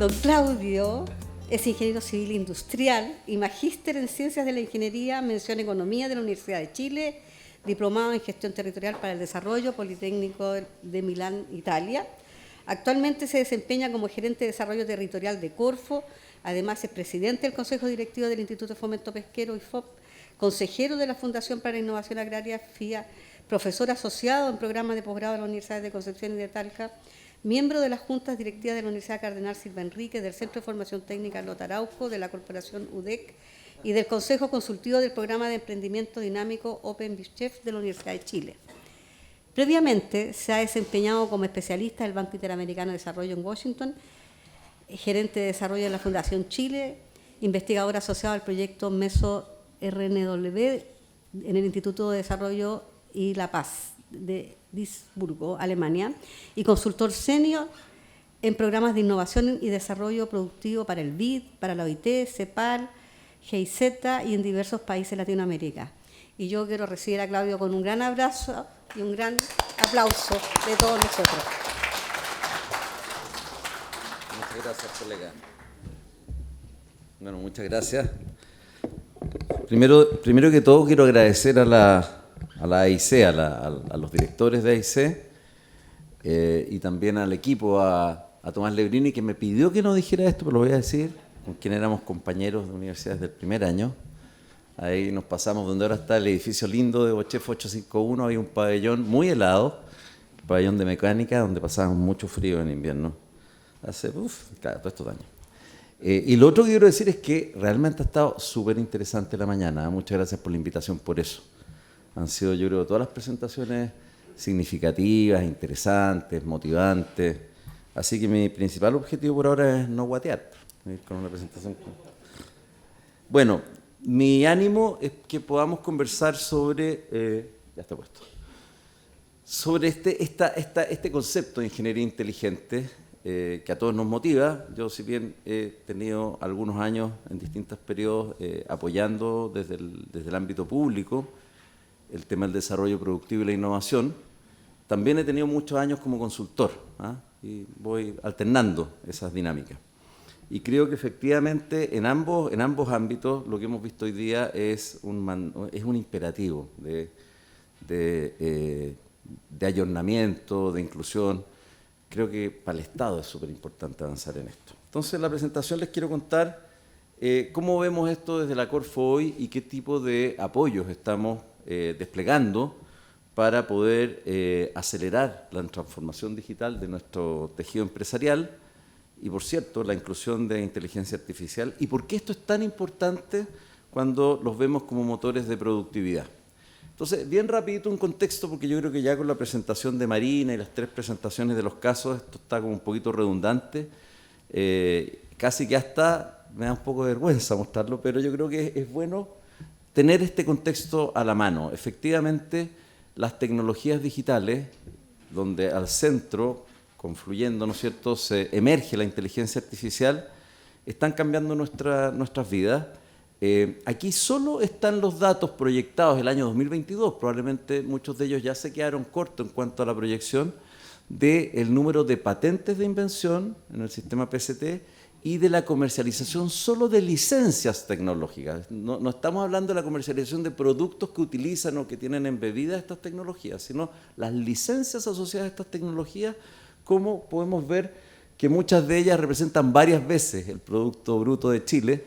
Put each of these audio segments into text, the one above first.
Don Claudio es ingeniero civil industrial y magíster en Ciencias de la Ingeniería, mención Economía de la Universidad de Chile, diplomado en Gestión Territorial para el Desarrollo, Politécnico de Milán, Italia. Actualmente se desempeña como gerente de desarrollo territorial de Corfo, además es presidente del Consejo Directivo del Instituto de Fomento Pesquero, IFOP, consejero de la Fundación para la Innovación Agraria, FIA, profesor asociado en programas de posgrado de la Universidad de Concepción y de Talca, miembro de las juntas directivas de la Universidad Cardenal Silva Enríquez, del Centro de Formación Técnica Lota Araujo, de la Corporación UDEC y del Consejo Consultivo del Programa de Emprendimiento Dinámico Open Bichef de la Universidad de Chile. Previamente se ha desempeñado como especialista del Banco Interamericano de Desarrollo en Washington, gerente de desarrollo de la Fundación Chile, investigador asociado al proyecto MESO-RNW en el Instituto de Desarrollo y la Paz de Duisburgo, Alemania, y consultor senior en programas de innovación y desarrollo productivo para el BID, para la OIT, CEPAL, GIZ y en diversos países de Latinoamérica. Y yo quiero recibir a Claudio con un gran abrazo y un gran aplauso de todos nosotros. Muchas gracias, colega. Bueno, muchas gracias. Primero que todo quiero agradecer a la AIC, a los directores de AIC y también al equipo, a Tomás Lebrini, que me pidió que no dijera esto, pero lo voy a decir, con quien éramos compañeros de universidades del primer año. Ahí nos pasamos donde ahora está el edificio lindo de Bochef 851, hay un pabellón muy helado, el pabellón de mecánica, donde pasábamos mucho frío en invierno, hace todos estos años. Y lo otro que quiero decir es que realmente ha estado súper interesante la mañana. Muchas gracias por la invitación por eso. Han sido, yo creo, todas las presentaciones significativas, interesantes, motivantes. Así que mi principal objetivo por ahora es no guatear, ir con una presentación. Bueno, mi ánimo es que podamos conversar sobre, ya está puesto, sobre este concepto de ingeniería inteligente que a todos nos motiva. Yo, si bien he tenido algunos años en distintos periodos apoyando desde el ámbito público el tema del desarrollo productivo y la innovación, también he tenido muchos años como consultor, y voy alternando esas dinámicas. Y creo que efectivamente en ambos ámbitos lo que hemos visto hoy día es un imperativo de ayornamiento, de inclusión. Creo que para el Estado es súper importante avanzar en esto. Entonces, en la presentación les quiero contar cómo vemos esto desde la Corfo hoy y qué tipo de apoyos estamos desplegando para poder acelerar la transformación digital de nuestro tejido empresarial y, por cierto, la inclusión de inteligencia artificial y por qué esto es tan importante cuando los vemos como motores de productividad. Entonces, bien rapidito un contexto, porque yo creo que ya con la presentación de Marina y las 3 presentaciones de los casos, esto está como un poquito redundante, casi que hasta me da un poco de vergüenza mostrarlo, pero yo creo que es bueno tener este contexto a la mano. Efectivamente, las tecnologías digitales, donde al centro, confluyendo, ¿no es cierto?, se emerge la inteligencia artificial, están cambiando nuestras vidas. Aquí solo están los datos proyectados del año 2022, probablemente muchos de ellos ya se quedaron cortos en cuanto a la proyección del número de patentes de invención en el sistema PCT y de la comercialización solo de licencias tecnológicas. No estamos hablando de la comercialización de productos que utilizan o que tienen embebidas estas tecnologías, sino las licencias asociadas a estas tecnologías, como podemos ver que muchas de ellas representan varias veces el Producto Bruto de Chile,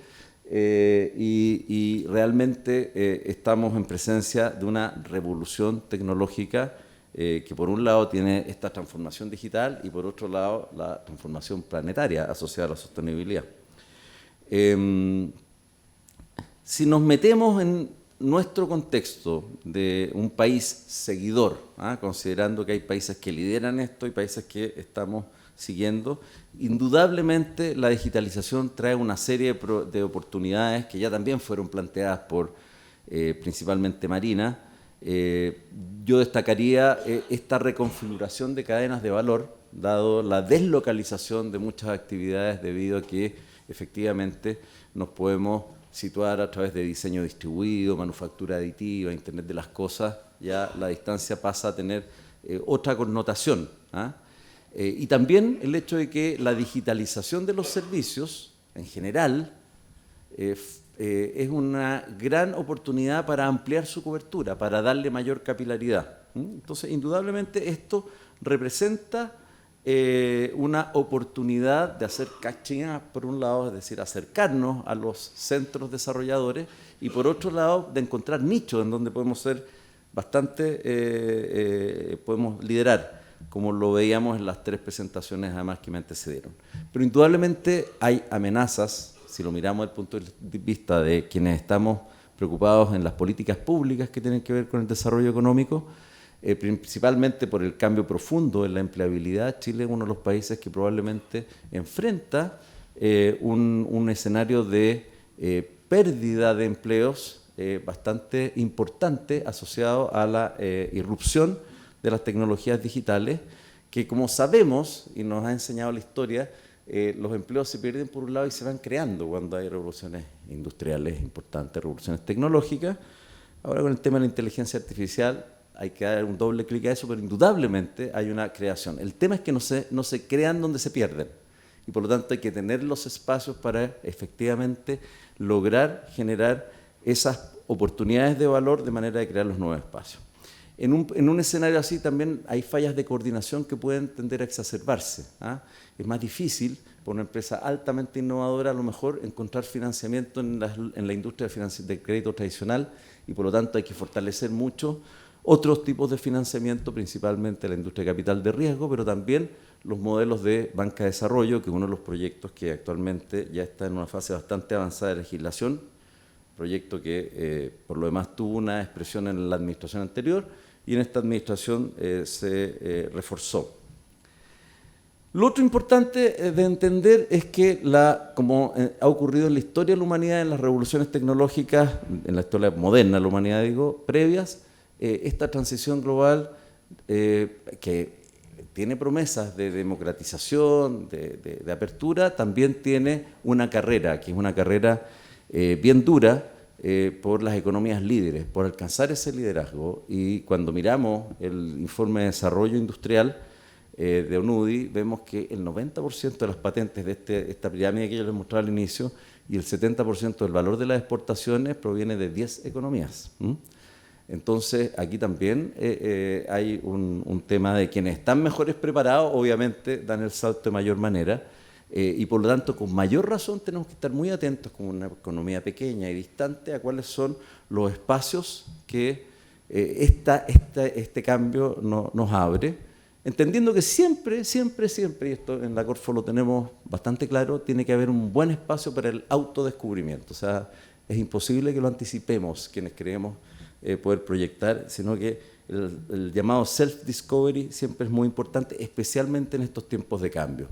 y realmente estamos en presencia de una revolución tecnológica que por un lado tiene esta transformación digital y por otro lado la transformación planetaria asociada a la sostenibilidad. Si nos metemos en nuestro contexto de un país seguidor, considerando que hay países que lideran esto y países que estamos siguiendo, indudablemente la digitalización trae una serie de oportunidades que ya también fueron planteadas por principalmente Marina. Yo destacaría esta reconfiguración de cadenas de valor, dado la deslocalización de muchas actividades debido a que efectivamente nos podemos situar a través de diseño distribuido, manufactura aditiva, Internet de las cosas. Ya la distancia pasa a tener otra connotación, Y también el hecho de que la digitalización de los servicios, en general, es una gran oportunidad para ampliar su cobertura, para darle mayor capilaridad. Entonces, indudablemente, esto representa una oportunidad de hacer catching up, por un lado, es decir, acercarnos a los centros desarrolladores, y por otro lado, de encontrar nichos en donde podemos ser bastante, podemos liderar, como lo veíamos en las 3 presentaciones además que me antecedieron. Pero indudablemente hay amenazas, si lo miramos desde el punto de vista de quienes estamos preocupados en las políticas públicas que tienen que ver con el desarrollo económico, principalmente por el cambio profundo en la empleabilidad. Chile es uno de los países que probablemente enfrenta un escenario de pérdida de empleos bastante importante asociado a la irrupción de las tecnologías digitales, que como sabemos, y nos ha enseñado la historia, los empleos se pierden por un lado y se van creando cuando hay revoluciones industriales importantes, revoluciones tecnológicas. Ahora con el tema de la inteligencia artificial hay que dar un doble clic a eso, pero indudablemente hay una creación. El tema es que no se crean donde se pierden, y por lo tanto hay que tener los espacios para efectivamente lograr generar esas oportunidades de valor de manera de crear los nuevos espacios. En un escenario así también hay fallas de coordinación que pueden tender a exacerbarse. Es más difícil para una empresa altamente innovadora a lo mejor encontrar financiamiento en la industria de crédito tradicional, y por lo tanto hay que fortalecer mucho otros tipos de financiamiento, principalmente la industria de capital de riesgo, pero también los modelos de banca de desarrollo, que es uno de los proyectos que actualmente ya está en una fase bastante avanzada de legislación, proyecto que por lo demás tuvo una expresión en la administración anterior y en esta administración se reforzó. Lo otro importante de entender es que, como ha ocurrido en la historia de la humanidad, en las revoluciones tecnológicas, en la historia moderna de la humanidad, digo, previas, esta transición global que tiene promesas de democratización, de apertura, también tiene una carrera, que es una carrera bien dura, por las economías líderes, por alcanzar ese liderazgo. Y cuando miramos el informe de desarrollo industrial de ONUDI, vemos que el 90% de las patentes de esta pirámide que yo les mostraba al inicio y el 70% del valor de las exportaciones proviene de 10 economías. Entonces, aquí también hay un tema de quienes están mejores preparados, obviamente dan el salto de mayor manera, y por lo tanto, con mayor razón, tenemos que estar muy atentos como una economía pequeña y distante a cuáles son los espacios que este cambio nos abre, entendiendo que siempre, y esto en la Corfo lo tenemos bastante claro, tiene que haber un buen espacio para el autodescubrimiento. O sea, es imposible que lo anticipemos quienes creemos poder proyectar, sino que el llamado self-discovery siempre es muy importante, especialmente en estos tiempos de cambio.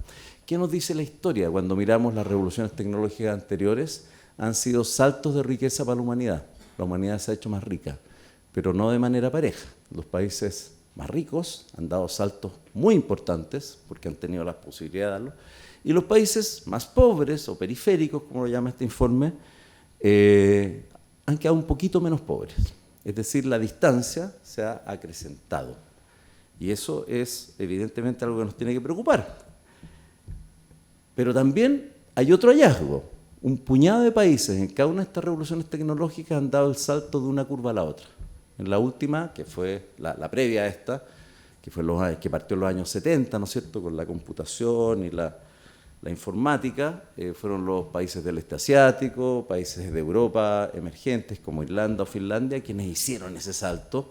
¿Qué nos dice la historia? Cuando miramos las revoluciones tecnológicas anteriores, han sido saltos de riqueza para la humanidad. La humanidad se ha hecho más rica, pero no de manera pareja. Los países más ricos han dado saltos muy importantes, porque han tenido la posibilidad de darlo, y los países más pobres o periféricos, como lo llama este informe, han quedado un poquito menos pobres. Es decir, la distancia se ha acrecentado. Y eso es evidentemente algo que nos tiene que preocupar. Pero también hay otro hallazgo. Un puñado de países en cada una de estas revoluciones tecnológicas han dado el salto de una curva a la otra. En la última, que fue la previa a esta, que partió en los años 70, ¿no es cierto?, con la computación y la informática, fueron los países del este asiático, países de Europa emergentes como Irlanda o Finlandia, quienes hicieron ese salto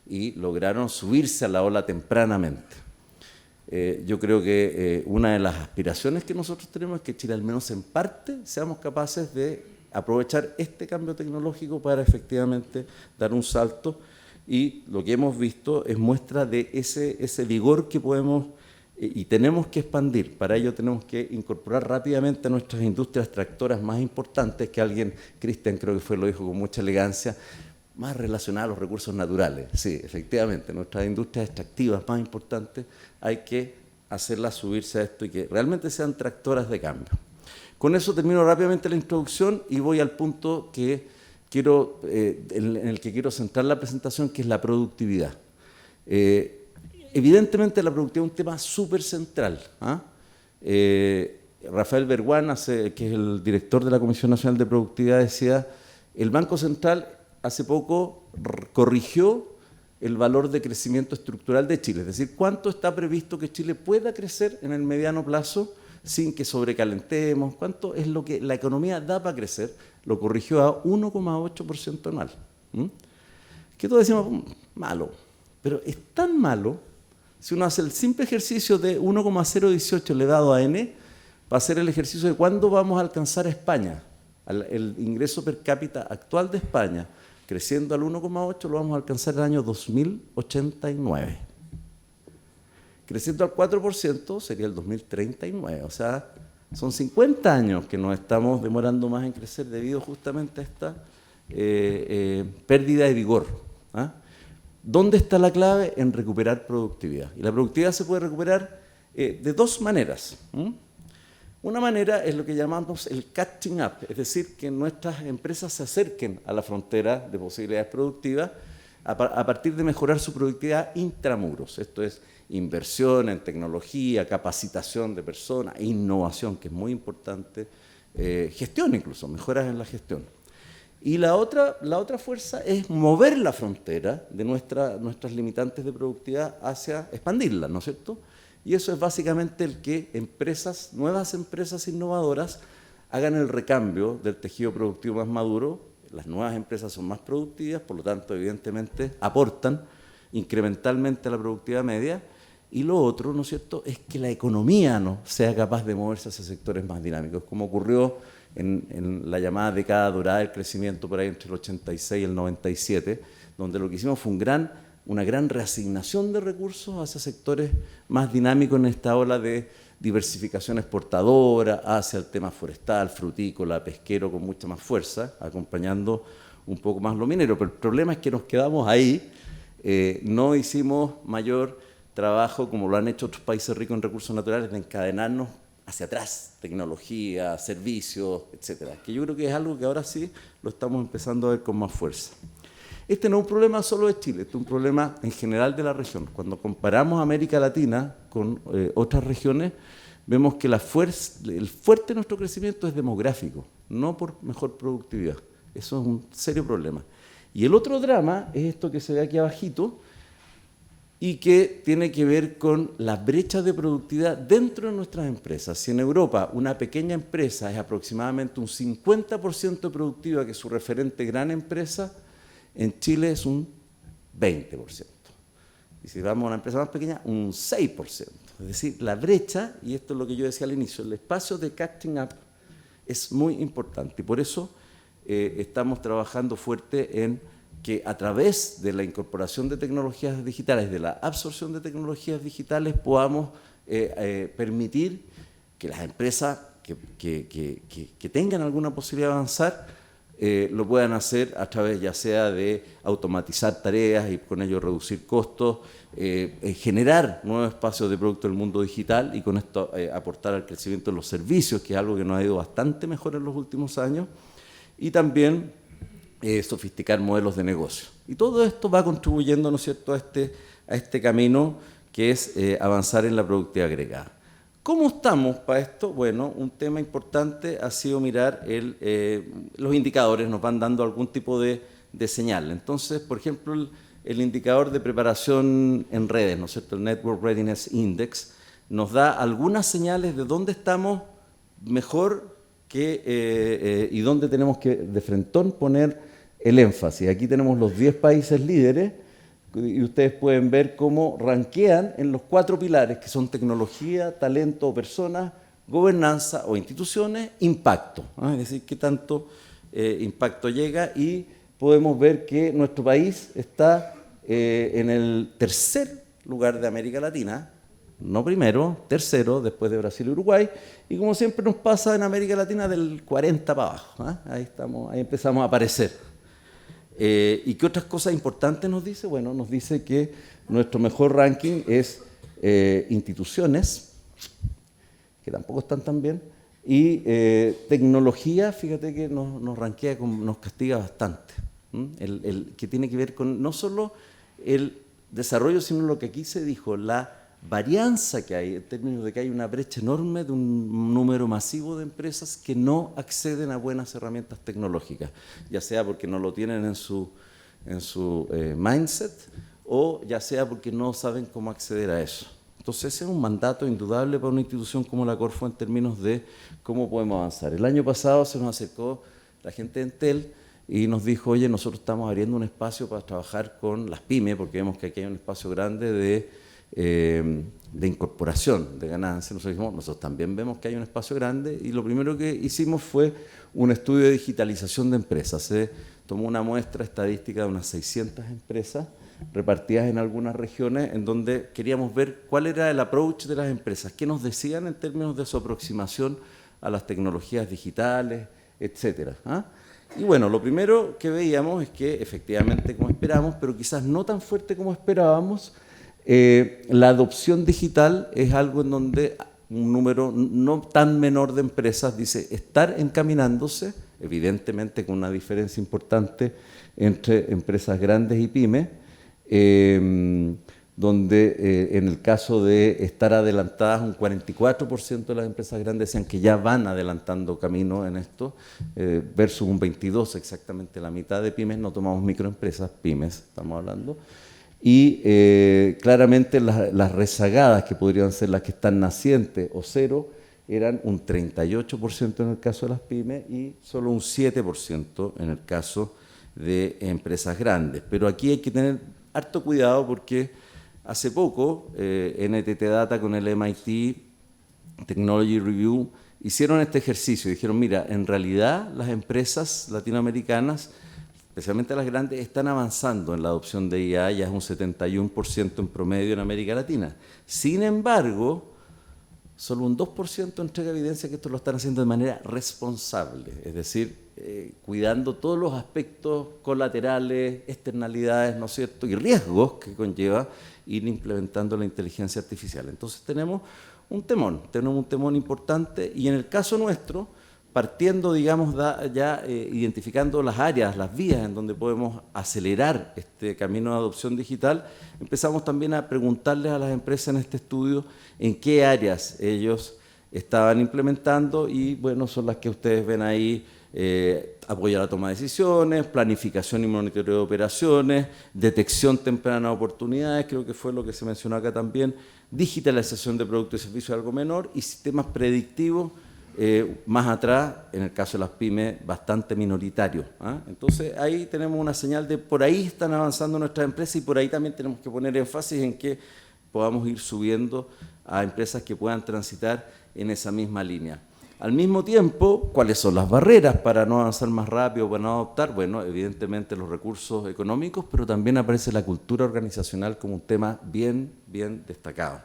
y lograron subirse a la ola tempranamente. Yo creo que una de las aspiraciones que nosotros tenemos es que Chile, al menos en parte, seamos capaces de aprovechar este cambio tecnológico para efectivamente dar un salto, y lo que hemos visto es muestra de ese vigor que podemos y tenemos que expandir. Para ello tenemos que incorporar rápidamente a nuestras industrias tractoras más importantes, que Cristian creo que lo dijo con mucha elegancia, más relacionadas a los recursos naturales. Sí, efectivamente, nuestras industrias extractivas más importantes hay que hacerlas subirse a esto y que realmente sean tractoras de cambio. Con eso termino rápidamente la introducción y voy al punto que en el que quiero centrar la presentación, que es la productividad. Evidentemente la productividad es un tema súper central. ¿Ah? Rafael Berguán, que es el director de la Comisión Nacional de Productividad, decía, el Banco Central hace poco corrigió el valor de crecimiento estructural de Chile, es decir, cuánto está previsto que Chile pueda crecer en el mediano plazo sin que sobrecalentemos, cuánto es lo que la economía da para crecer, lo corrigió a 1,8% anual. Que todos decimos, malo, pero es tan malo, si uno hace el simple ejercicio de 1,018 elevado a n, va a ser el ejercicio de cuándo vamos a alcanzar a España, el ingreso per cápita actual de España, creciendo al 1,8 lo vamos a alcanzar el año 2089. Creciendo al 4% sería el 2039, o sea, son 50 años que nos estamos demorando más en crecer debido justamente a esta pérdida de vigor. ¿Ah? ¿Dónde está la clave? En recuperar productividad. Y la productividad se puede recuperar de dos maneras. Una manera es lo que llamamos el catching up, es decir, que nuestras empresas se acerquen a la frontera de posibilidades productivas a partir de mejorar su productividad intramuros. Esto es inversión en tecnología, capacitación de personas, innovación, que es muy importante, gestión incluso, mejoras en la gestión. Y la otra fuerza es mover la frontera de nuestras limitantes de productividad hacia expandirla, ¿no es cierto? Y eso es básicamente el que nuevas empresas innovadoras hagan el recambio del tejido productivo más maduro. Las nuevas empresas son más productivas, por lo tanto, evidentemente, aportan incrementalmente a la productividad media. Y lo otro, ¿no es cierto?, es que la economía no sea capaz de moverse hacia sectores más dinámicos, como ocurrió en la llamada década dorada del crecimiento por ahí entre el 86 y el 97, donde lo que hicimos fue una gran reasignación de recursos hacia sectores más dinámicos en esta ola de diversificación exportadora, hacia el tema forestal, frutícola, pesquero con mucha más fuerza, acompañando un poco más lo minero. Pero el problema es que nos quedamos ahí, no hicimos mayor trabajo, como lo han hecho otros países ricos en recursos naturales, de encadenarnos hacia atrás, tecnología, servicios, etcétera, que yo creo que es algo que ahora sí lo estamos empezando a ver con más fuerza. Este no es un problema solo de Chile, este es un problema en general de la región. Cuando comparamos América Latina con otras regiones, vemos que el fuerte de nuestro crecimiento es demográfico, no por mejor productividad. Eso es un serio problema. Y el otro drama es esto que se ve aquí abajito, y que tiene que ver con las brechas de productividad dentro de nuestras empresas. Si en Europa una pequeña empresa es aproximadamente un 50% productiva, que es su referente gran empresa, en Chile es un 20%. Y si vamos a una empresa más pequeña, un 6%. Es decir, la brecha, y esto es lo que yo decía al inicio, el espacio de catching up es muy importante. Y por eso estamos trabajando fuerte en que a través de la incorporación de tecnologías digitales, de la absorción de tecnologías digitales, podamos permitir que las empresas que tengan alguna posibilidad de avanzar lo puedan hacer a través ya sea de automatizar tareas y con ello reducir costos, generar nuevos espacios de producto del mundo digital y con esto aportar al crecimiento de los servicios, que es algo que nos ha ido bastante mejor en los últimos años, y también sofisticar modelos de negocio. Y todo esto va contribuyendo, ¿no es cierto?, a este camino que es avanzar en la productividad agregada. ¿Cómo estamos para esto? Bueno, un tema importante ha sido mirar los indicadores, nos van dando algún tipo de señal. Entonces, por ejemplo, el indicador de preparación en redes, ¿no es cierto?, el Network Readiness Index, nos da algunas señales de dónde estamos mejor y dónde tenemos que de frentón poner el énfasis. Aquí tenemos los 10 países líderes y ustedes pueden ver cómo ranquean en los 4 pilares, que son tecnología, talento o personas, gobernanza o instituciones, impacto. Es decir, qué tanto impacto llega, y podemos ver que nuestro país está en el tercer lugar de América Latina, no primero, tercero, después de Brasil y Uruguay, y como siempre nos pasa en América Latina, del 40 para abajo. Ahí empezamos a aparecer. ¿Y qué otras cosas importantes nos dice? Bueno, nos dice que nuestro mejor ranking es instituciones, que tampoco están tan bien, y tecnología, fíjate que nos rankea, nos castiga bastante. Que tiene que ver con no solo desarrollo, sino lo que aquí se dijo, la varianza que hay en términos de que hay una brecha enorme de un número masivo de empresas que no acceden a buenas herramientas tecnológicas, ya sea porque no lo tienen en su mindset o ya sea porque no saben cómo acceder a eso. Entonces ese es un mandato indudable para una institución como la Corfo en términos de cómo podemos avanzar. El año pasado se nos acercó la gente de Entel y nos dijo, oye, nosotros estamos abriendo un espacio para trabajar con las pymes, porque vemos que aquí hay un espacio grande de incorporación de ganancias. Nosotros dijimos, nosotros también vemos que hay un espacio grande, y lo primero que hicimos fue un estudio de digitalización de empresas. Se tomó una muestra estadística de unas 600 empresas repartidas en algunas regiones, en donde queríamos ver cuál era el approach de las empresas, qué nos decían en términos de su aproximación a las tecnologías digitales, etcétera. Y bueno, lo primero que veíamos es que efectivamente, como esperábamos, pero quizás no tan fuerte como esperábamos, la adopción digital es algo en donde un número no tan menor de empresas dice estar encaminándose, evidentemente con una diferencia importante entre empresas grandes y pymes, donde en el caso de estar adelantadas, un 44% de las empresas grandes decían que ya van adelantando camino en esto, versus un 22%, exactamente la mitad de pymes. No tomamos microempresas, pymes estamos hablando. Y claramente las rezagadas, que podrían ser las que están nacientes o cero, eran un 38% en el caso de las pymes y solo un 7% en el caso de empresas grandes. Pero aquí hay que tener harto cuidado porque hace poco NTT Data con el MIT Technology Review hicieron este ejercicio y dijeron, mira, en realidad las empresas latinoamericanas, especialmente las grandes, están avanzando en la adopción de IA, ya es un 71% en promedio en América Latina. Sin embargo, solo un 2% entrega evidencia que esto lo están haciendo de manera responsable, es decir, cuidando todos los aspectos colaterales, externalidades, ¿no es cierto?, y riesgos que conlleva ir implementando la inteligencia artificial. Entonces tenemos un temón importante, y en el caso nuestro, partiendo, digamos, ya identificando las áreas, las vías en donde podemos acelerar este camino de adopción digital, empezamos también a preguntarles a las empresas en este estudio en qué áreas ellos estaban implementando, y bueno, son las que ustedes ven ahí: apoyo a la toma de decisiones, planificación y monitoreo de operaciones, detección temprana de oportunidades, creo que fue lo que se mencionó acá también, digitalización de productos y servicios algo menor, y sistemas predictivos. Más atrás, en el caso de las pymes, bastante minoritario. Entonces, ahí tenemos una señal de por ahí están avanzando nuestras empresas, y por ahí también tenemos que poner énfasis en que podamos ir subiendo a empresas que puedan transitar en esa misma línea. Al mismo tiempo, ¿cuáles son las barreras para no avanzar más rápido, para no adoptar? Bueno, evidentemente los recursos económicos, pero también aparece la cultura organizacional como un tema bien destacado.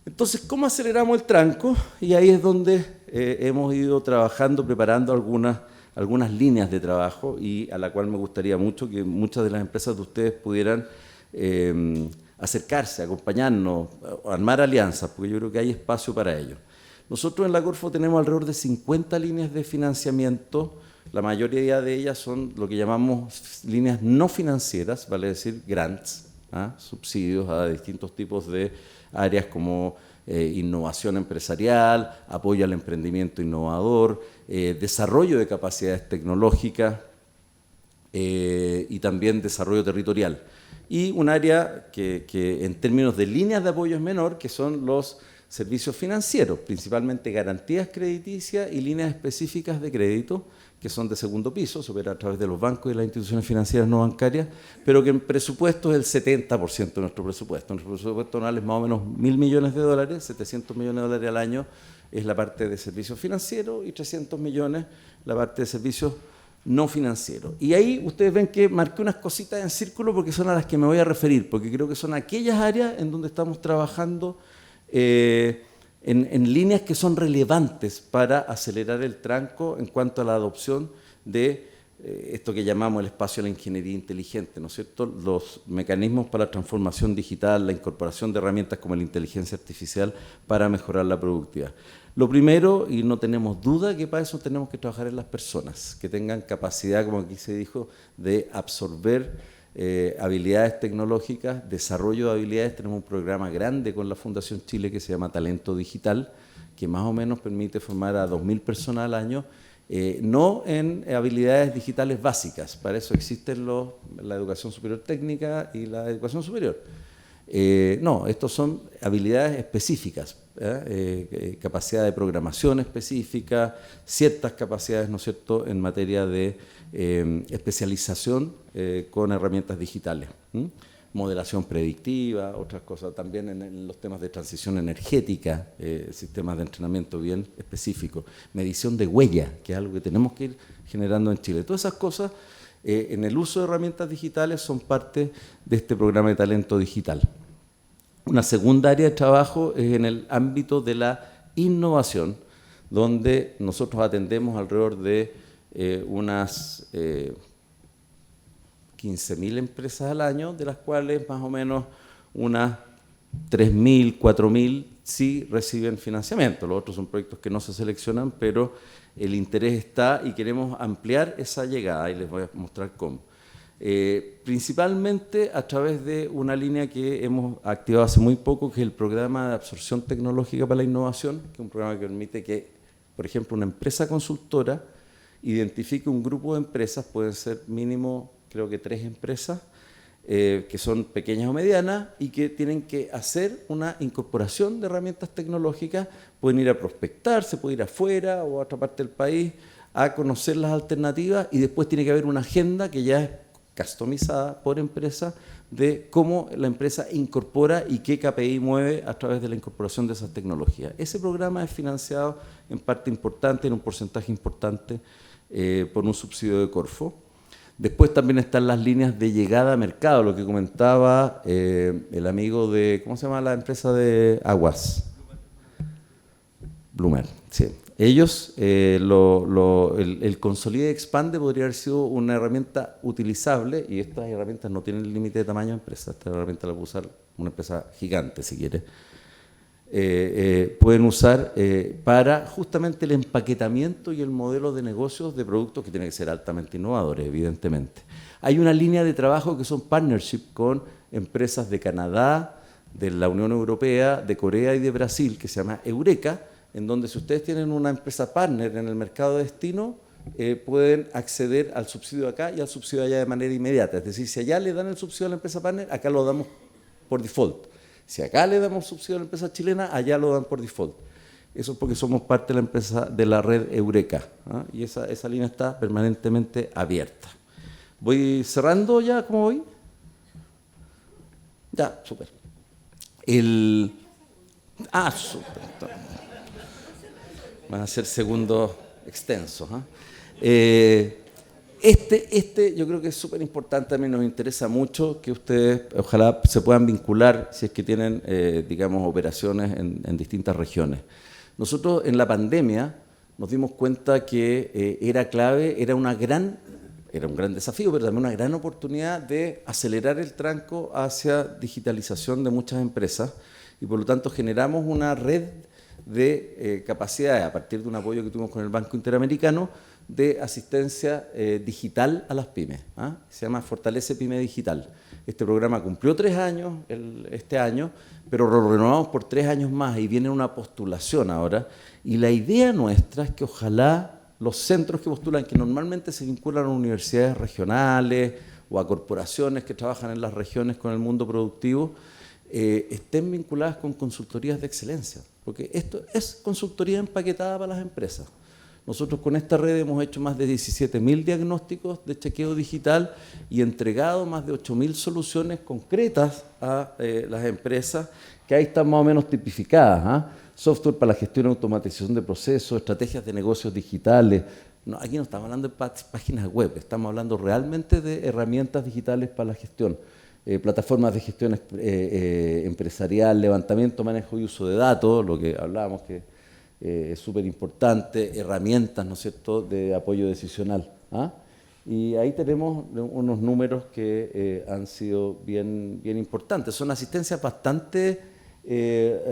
Entonces, ¿cómo aceleramos el tranco? Y ahí es donde hemos ido trabajando, preparando algunas líneas de trabajo, y a la cual me gustaría mucho que muchas de las empresas de ustedes pudieran acercarse, acompañarnos, armar alianzas, porque yo creo que hay espacio para ello. Nosotros en la Corfo tenemos alrededor de 50 líneas de financiamiento. La mayoría de ellas son lo que llamamos líneas no financieras, vale decir grants, subsidios a distintos tipos de áreas como innovación empresarial, apoyo al emprendimiento innovador, desarrollo de capacidades tecnológicas y también desarrollo territorial. Y un área que en términos de líneas de apoyo es menor, que son los servicios financieros, principalmente garantías crediticias y líneas específicas de crédito, que son de segundo piso, se opera a través de los bancos y las instituciones financieras no bancarias, pero que en presupuesto es el 70% de nuestro presupuesto. Nuestro presupuesto anual es más o menos $1.000 millones, 700 millones de dólares al año es la parte de servicios financieros y 300 millones la parte de servicios no financieros. Y ahí ustedes ven que marqué unas cositas en círculo porque son a las que me voy a referir, porque creo que son aquellas áreas en donde estamos trabajando en líneas que son relevantes para acelerar el tranco en cuanto a la adopción de esto que llamamos el espacio de la ingeniería inteligente, ¿no es cierto? Los mecanismos para la transformación digital, la incorporación de herramientas como la inteligencia artificial para mejorar la productividad. Lo primero, y no tenemos duda que para eso tenemos que trabajar en las personas, que tengan capacidad, como aquí se dijo, de absorber habilidades tecnológicas, desarrollo de habilidades. Tenemos un programa grande con la Fundación Chile que se llama Talento Digital, que más o menos permite formar a 2.000 personas al año, no en habilidades digitales básicas, para eso existen la educación superior técnica y la educación superior. No, estos son habilidades específicas, capacidad de programación específica, ciertas capacidades, ¿no es cierto?, en materia de especialización con herramientas digitales. Modelación predictiva, otras cosas también en los temas de transición energética, sistemas de entrenamiento bien específicos, medición de huella, que es algo que tenemos que ir generando en Chile. Todas esas cosas en el uso de herramientas digitales son parte de este programa de talento digital. Una segunda área de trabajo es en el ámbito de la innovación, donde nosotros atendemos alrededor de unas 15.000 empresas al año, de las cuales más o menos unas 3.000, 4.000 sí reciben financiamiento. Los otros son proyectos que no se seleccionan, pero el interés está y queremos ampliar esa llegada y les voy a mostrar cómo. Principalmente a través de una línea que hemos activado hace muy poco, que es el programa de absorción tecnológica para la innovación, que es un programa que permite que, por ejemplo, una empresa consultora identifique un grupo de empresas, pueden ser mínimo, creo que 3 empresas, que son pequeñas o medianas y que tienen que hacer una incorporación de herramientas tecnológicas. Pueden ir a prospectar, se puede ir afuera o a otra parte del país a conocer las alternativas, y después tiene que haber una agenda que ya es customizada por empresa de cómo la empresa incorpora y qué KPI mueve a través de la incorporación de esas tecnologías. Ese programa es financiado en parte importante, en un porcentaje importante, por un subsidio de Corfo. Después también están las líneas de llegada a mercado, lo que comentaba el amigo de, ¿cómo se llama la empresa de aguas? Bloomer, sí. Ellos, el Consolida y Expande podría haber sido una herramienta utilizable, y estas herramientas no tienen límite de tamaño de empresa. Esta herramienta la puede usar una empresa gigante, si quiere. Pueden usar para justamente el empaquetamiento y el modelo de negocios de productos que tienen que ser altamente innovadores, evidentemente. Hay una línea de trabajo que son partnership con empresas de Canadá, de la Unión Europea, de Corea y de Brasil, que se llama Eureka, en donde si ustedes tienen una empresa partner en el mercado de destino, pueden acceder al subsidio acá y al subsidio allá de manera inmediata. Es decir, si allá le dan el subsidio a la empresa partner, acá lo damos por default. Si acá le damos subsidio a la empresa chilena, allá lo dan por default. Eso es porque somos parte de la empresa de la red Eureka, ¿ah? Y esa línea está permanentemente abierta. ¿Voy cerrando ya? ¿Cómo voy? Ya, súper. Súper. Van a ser segundos extensos. Yo creo que es súper importante, a mí nos interesa mucho que ustedes ojalá se puedan vincular si es que tienen, digamos, operaciones en distintas regiones. Nosotros en la pandemia nos dimos cuenta que era clave, era un gran desafío, pero también una gran oportunidad de acelerar el tranco hacia digitalización de muchas empresas, y por lo tanto generamos una red de capacidades a partir de un apoyo que tuvimos con el Banco Interamericano de asistencia digital a las pymes. Se llama Fortalece Pyme Digital. Este programa cumplió 3 años este año, pero lo renovamos por 3 años más y viene una postulación ahora. Y la idea nuestra es que ojalá los centros que postulan, que normalmente se vinculan a universidades regionales o a corporaciones que trabajan en las regiones con el mundo productivo, estén vinculadas con consultorías de excelencia, porque esto es consultoría empaquetada para las empresas. Nosotros con esta red hemos hecho más de 17.000 diagnósticos de chequeo digital y entregado más de 8.000 soluciones concretas a las empresas, que ahí están más o menos tipificadas. Software para la gestión y automatización de procesos, estrategias de negocios digitales. No, aquí no estamos hablando de páginas web, estamos hablando realmente de herramientas digitales para la gestión. Plataformas de gestión empresarial, levantamiento, manejo y uso de datos, lo que hablábamos que es súper importante, herramientas, ¿no es cierto?, de apoyo decisional. Y ahí tenemos unos números que han sido bien importantes. Son asistencias bastante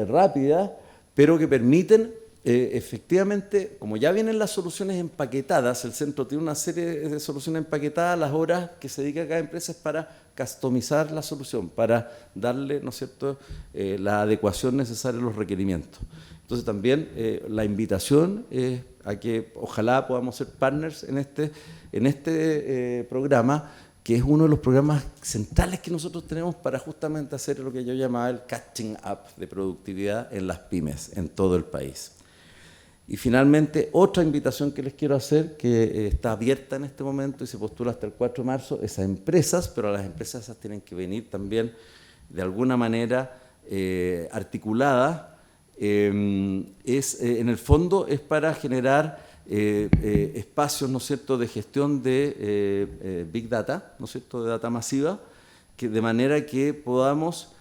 rápidas, pero que permiten efectivamente, como ya vienen las soluciones empaquetadas, el centro tiene una serie de soluciones empaquetadas, las horas que se dedica a cada empresa es para customizar la solución, para darle, ¿no es cierto?, la adecuación necesaria a los requerimientos. Entonces también la invitación es a que ojalá podamos ser partners en este programa, que es uno de los programas centrales que nosotros tenemos para justamente hacer lo que yo llamaba el catching up de productividad en las pymes en todo el país. Y finalmente, otra invitación que les quiero hacer, que está abierta en este momento y se postula hasta el 4 de marzo, es a empresas, pero a las empresas esas tienen que venir también de alguna manera articuladas. En el fondo es para generar espacios, ¿no es cierto?, de gestión de Big Data, ¿no es cierto?, de data masiva, que de manera que podamos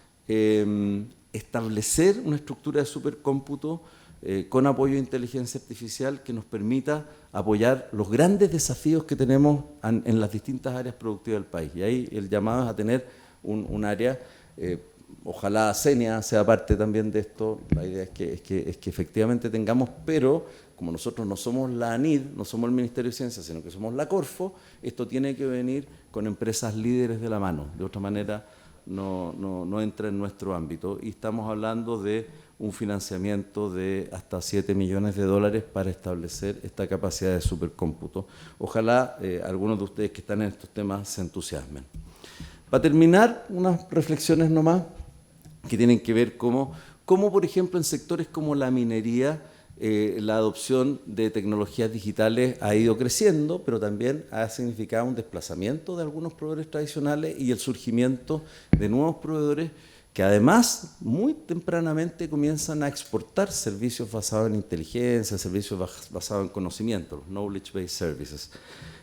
establecer una estructura de supercómputo con apoyo de inteligencia artificial que nos permita apoyar los grandes desafíos que tenemos en las distintas áreas productivas del país. Y ahí el llamado es a tener un área, ojalá Senia sea parte también de esto. La idea es que efectivamente tengamos, pero como nosotros no somos la ANID, no somos el Ministerio de Ciencia, sino que somos la Corfo, esto tiene que venir con empresas líderes de la mano. De otra manera no entra en nuestro ámbito. Y estamos hablando de un financiamiento de hasta $7 millones para establecer esta capacidad de supercómputo. Ojalá algunos de ustedes que están en estos temas se entusiasmen. Para terminar, unas reflexiones nomás que tienen que ver cómo por ejemplo, en sectores como la minería, la adopción de tecnologías digitales ha ido creciendo, pero también ha significado un desplazamiento de algunos proveedores tradicionales y el surgimiento de nuevos proveedores que además muy tempranamente comienzan a exportar servicios basados en inteligencia, servicios basados en conocimiento, los knowledge-based services,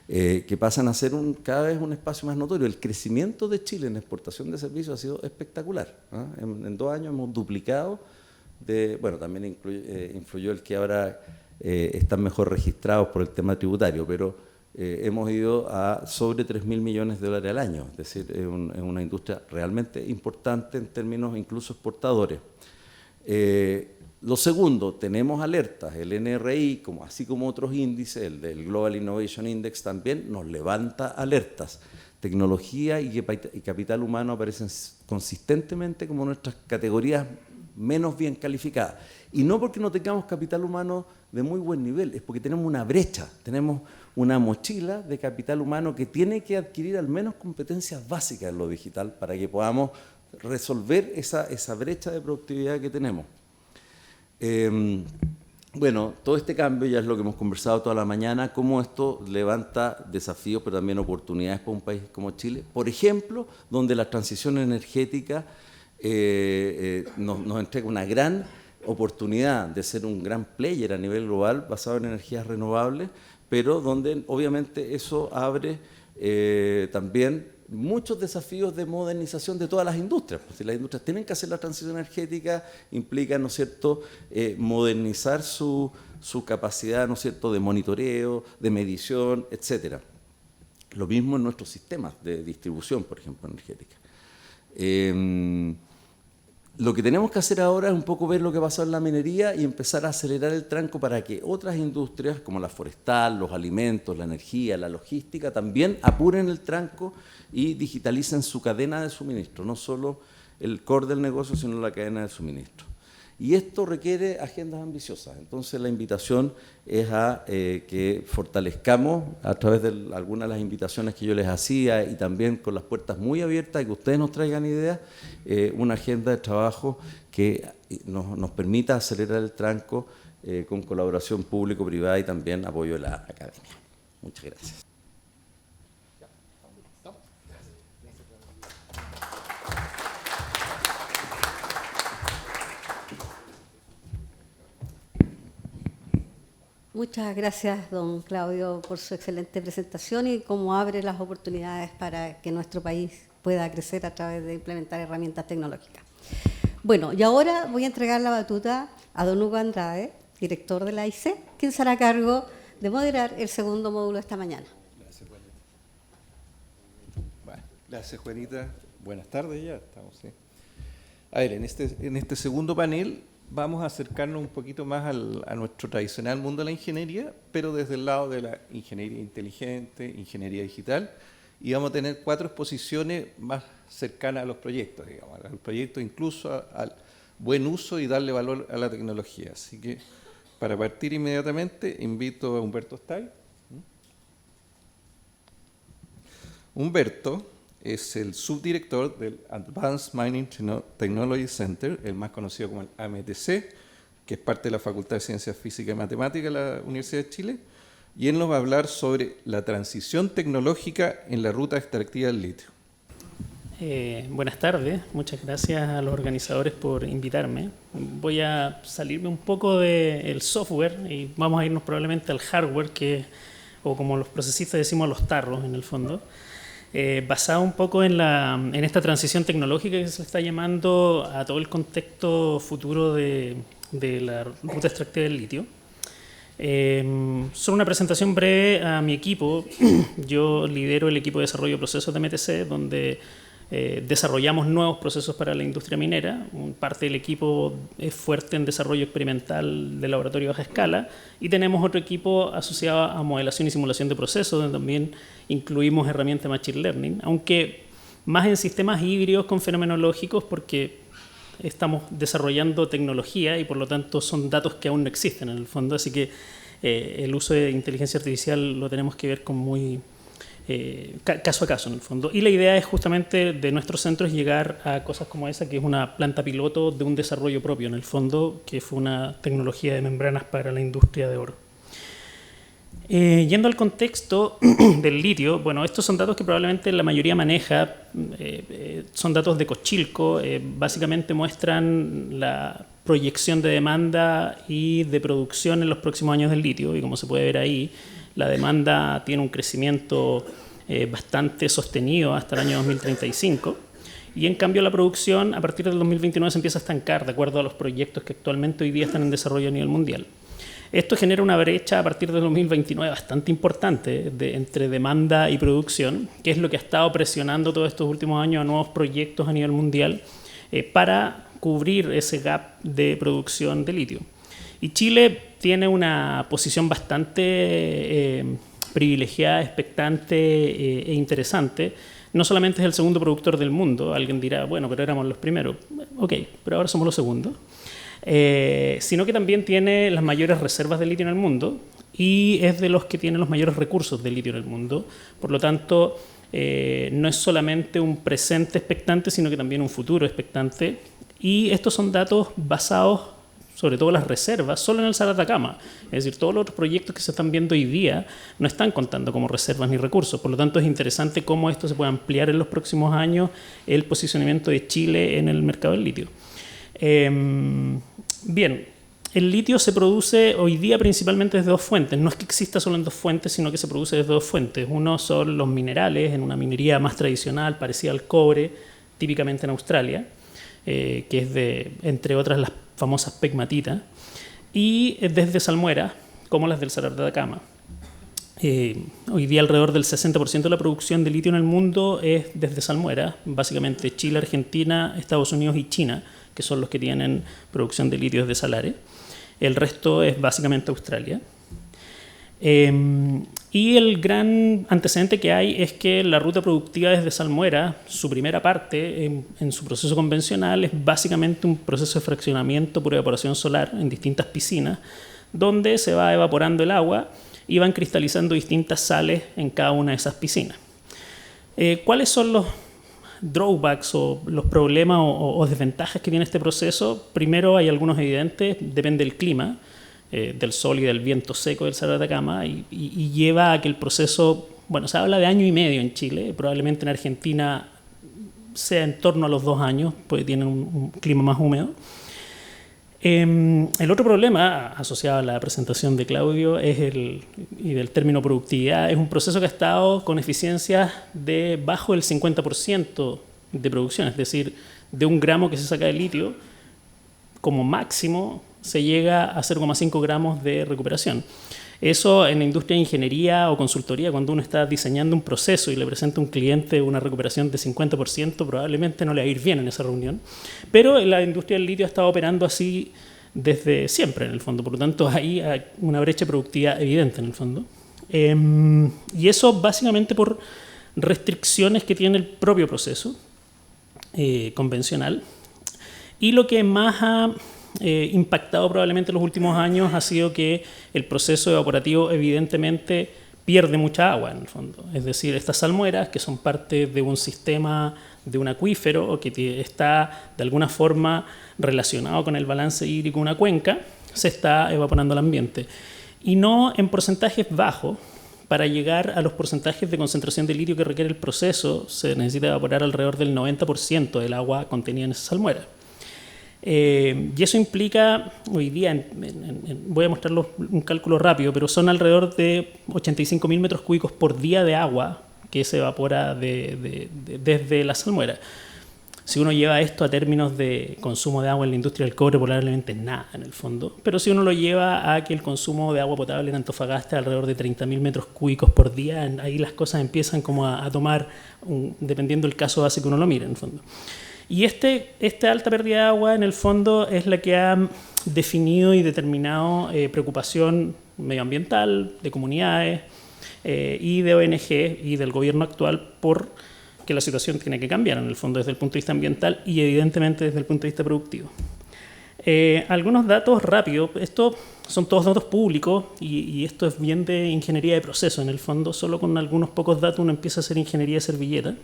que pasan a ser cada vez un espacio más notorio. El crecimiento de Chile en exportación de servicios ha sido espectacular, ¿eh? En 2 años hemos duplicado, bueno, también influyó el que ahora están mejor registrados por el tema tributario, pero hemos ido a sobre $3.000 millones al año, es decir, es una industria realmente importante en términos incluso exportadores. Lo segundo, tenemos alertas, el NRI, así como otros índices, el del Global Innovation Index también nos levanta alertas. Tecnología y capital humano aparecen consistentemente como nuestras categorías menos bien calificadas. Y no porque no tengamos capital humano de muy buen nivel, es porque tenemos una brecha, tenemos una mochila de capital humano que tiene que adquirir al menos competencias básicas en lo digital para que podamos resolver esa brecha de productividad que tenemos. Bueno, todo este cambio ya es lo que hemos conversado toda la mañana, cómo esto levanta desafíos, pero también oportunidades para un país como Chile. Por ejemplo, donde la transición energética nos entrega una gran oportunidad de ser un gran player a nivel global basado en energías renovables, pero donde obviamente eso abre también muchos desafíos de modernización de todas las industrias. Si las industrias tienen que hacer la transición energética, implica, ¿no es cierto?, modernizar su capacidad, ¿no es cierto?, de monitoreo, de medición, etcétera. Lo mismo en nuestros sistemas de distribución, por ejemplo, energética. Lo que tenemos que hacer ahora es un poco ver lo que pasó en la minería y empezar a acelerar el tranco para que otras industrias, como la forestal, los alimentos, la energía, la logística, también apuren el tranco y digitalicen su cadena de suministro, no solo el core del negocio, sino la cadena de suministro. Y esto requiere agendas ambiciosas. Entonces la invitación es a que fortalezcamos a través de algunas de las invitaciones que yo les hacía y también con las puertas muy abiertas, que ustedes nos traigan ideas, una agenda de trabajo que nos permita acelerar el tranco con colaboración público-privada y también apoyo de la academia. Muchas gracias. Muchas gracias, don Claudio, por su excelente presentación y cómo abre las oportunidades para que nuestro país pueda crecer a través de implementar herramientas tecnológicas. Bueno, y ahora voy a entregar la batuta a don Hugo Andrade, director de la AIC, quien se hará cargo de moderar el segundo módulo de esta mañana. Gracias, Juanita. Bueno, gracias, Juanita. Buenas tardes ya, estamos, ¿sí? A ver, en este segundo panel vamos a acercarnos un poquito más a nuestro tradicional mundo de la ingeniería, pero desde el lado de la ingeniería inteligente, ingeniería digital, y vamos a tener 4 exposiciones más cercanas a los proyectos, digamos, a los proyectos incluso al buen uso y darle valor a la tecnología. Así que, para partir inmediatamente, invito a Humberto Stay. Humberto es el subdirector del Advanced Mining Technology Center, el más conocido como el AMTC, que es parte de la Facultad de Ciencias Físicas y Matemáticas de la Universidad de Chile, y él nos va a hablar sobre la transición tecnológica en la ruta extractiva del litio. Buenas tardes, muchas gracias a los organizadores por invitarme. Voy a salirme un poco del software y vamos a irnos probablemente al hardware, o como los procesistas decimos, a los tarros en el fondo. Basado un poco en esta transición tecnológica que se está llamando a todo el contexto futuro de la ruta extractiva del litio. Solo una presentación breve a mi equipo. Yo lidero el equipo de desarrollo de procesos de MTC, donde desarrollamos nuevos procesos para la industria minera. Parte del equipo es fuerte en desarrollo experimental de laboratorio a baja escala, y tenemos otro equipo asociado a modelación y simulación de procesos, donde también incluimos herramientas de Machine Learning, aunque más en sistemas híbridos con fenomenológicos, porque estamos desarrollando tecnología y por lo tanto son datos que aún no existen en el fondo, así que el uso de inteligencia artificial lo tenemos que ver con muy caso a caso en el fondo. Y la idea es justamente de nuestros centros llegar a cosas como esa, que es una planta piloto de un desarrollo propio en el fondo, que fue una tecnología de membranas para la industria de oro. Yendo al contexto del litio, bueno, estos son datos que probablemente la mayoría maneja, son datos de Cochilco, básicamente muestran la proyección de demanda y de producción en los próximos años del litio, y como se puede ver ahí, la demanda tiene un crecimiento bastante sostenido hasta el año 2035, y en cambio la producción a partir del 2029 se empieza a estancar de acuerdo a los proyectos que actualmente hoy día están en desarrollo a nivel mundial. Esto genera una brecha a partir del 2029 bastante importante entre demanda y producción, que es lo que ha estado presionando todos estos últimos años a nuevos proyectos a nivel mundial para cubrir ese gap de producción de litio. Y Chile tiene una posición bastante privilegiada, expectante e interesante. No solamente es el segundo productor del mundo, alguien dirá, bueno, pero éramos los primeros. Ok, pero ahora somos los segundos. Sino que también tiene las mayores reservas de litio en el mundo y es de los que tienen los mayores recursos de litio en el mundo. Por lo tanto, no es solamente un presente expectante, sino que también un futuro expectante. Y estos son datos basados, sobre todo las reservas, solo en el Salar de Atacama. Es decir, todos los otros proyectos que se están viendo hoy día no están contando como reservas ni recursos. Por lo tanto, es interesante cómo esto se puede ampliar en los próximos años, el posicionamiento de Chile en el mercado del litio. Bien, el litio se produce hoy día principalmente desde 2 fuentes. No es que exista solo en 2 fuentes, sino que se produce desde 2 fuentes. Uno son los minerales, en una minería más tradicional, parecida al cobre, típicamente en Australia, que es entre otras, las famosas pegmatitas, y desde salmuera, como las del Salar de Atacama. Hoy día alrededor del 60% de la producción de litio en el mundo es desde salmuera, básicamente Chile, Argentina, Estados Unidos y China, que son los que tienen producción de litio desde salares. El resto es básicamente Australia. Y el gran antecedente que hay es que la ruta productiva desde salmuera, su primera parte en su proceso convencional, es básicamente un proceso de fraccionamiento por evaporación solar en distintas piscinas, donde se va evaporando el agua y van cristalizando distintas sales en cada una de esas piscinas. ¿Cuáles son los drawbacks o los problemas o desventajas que tiene este proceso? Primero, hay algunos evidentes, depende del clima, del sol y del viento seco del Salar de Atacama, y lleva a que el proceso, bueno, se habla de año y medio en Chile, probablemente en Argentina sea en torno a los 2 años, porque tienen un clima más húmedo. El otro problema asociado a la presentación de Claudio y del término productividad, es un proceso que ha estado con eficiencias de bajo el 50% de producción, es decir, de 1 gramo que se saca de litio, como máximo se llega a 0,5 gramos de recuperación. Eso en la industria de ingeniería o consultoría, cuando uno está diseñando un proceso y le presenta a un cliente una recuperación de 50%, probablemente no le va a ir bien en esa reunión. Pero la industria del litio ha estado operando así desde siempre, en el fondo. Por lo tanto, ahí hay una brecha productiva evidente, en el fondo. Y eso básicamente por restricciones que tiene el propio proceso convencional. Y lo que más ha impactado probablemente en los últimos años ha sido que el proceso evaporativo evidentemente pierde mucha agua, en el fondo. Es decir, estas salmueras, que son parte de un sistema, de un acuífero, o que está de alguna forma relacionado con el balance hídrico de una cuenca, se está evaporando al ambiente. Y no en porcentajes bajos. Para llegar a los porcentajes de concentración de litio que requiere el proceso, se necesita evaporar alrededor del 90% del agua contenida en esa salmuera. Y eso implica, hoy día, voy a mostrarles un cálculo rápido, pero son alrededor de 85.000 metros cúbicos por día de agua que se evapora desde la salmuera. Si uno lleva esto a términos de consumo de agua en la industria del cobre, probablemente nada en el fondo. Pero si uno lo lleva a que el consumo de agua potable en Antofagasta es alrededor de 30.000 metros cúbicos por día, ahí las cosas empiezan como a tomar, dependiendo del caso base que uno lo mire en el fondo. Y esta alta pérdida de agua en el fondo es la que ha definido y determinado preocupación medioambiental, de comunidades y de ONG y del gobierno actual por que la situación tiene que cambiar en el fondo desde el punto de vista ambiental y evidentemente desde el punto de vista productivo. Algunos datos rápidos, estos son todos datos públicos y esto es bien de ingeniería de proceso en el fondo, solo con algunos pocos datos uno empieza a hacer ingeniería de servilleta.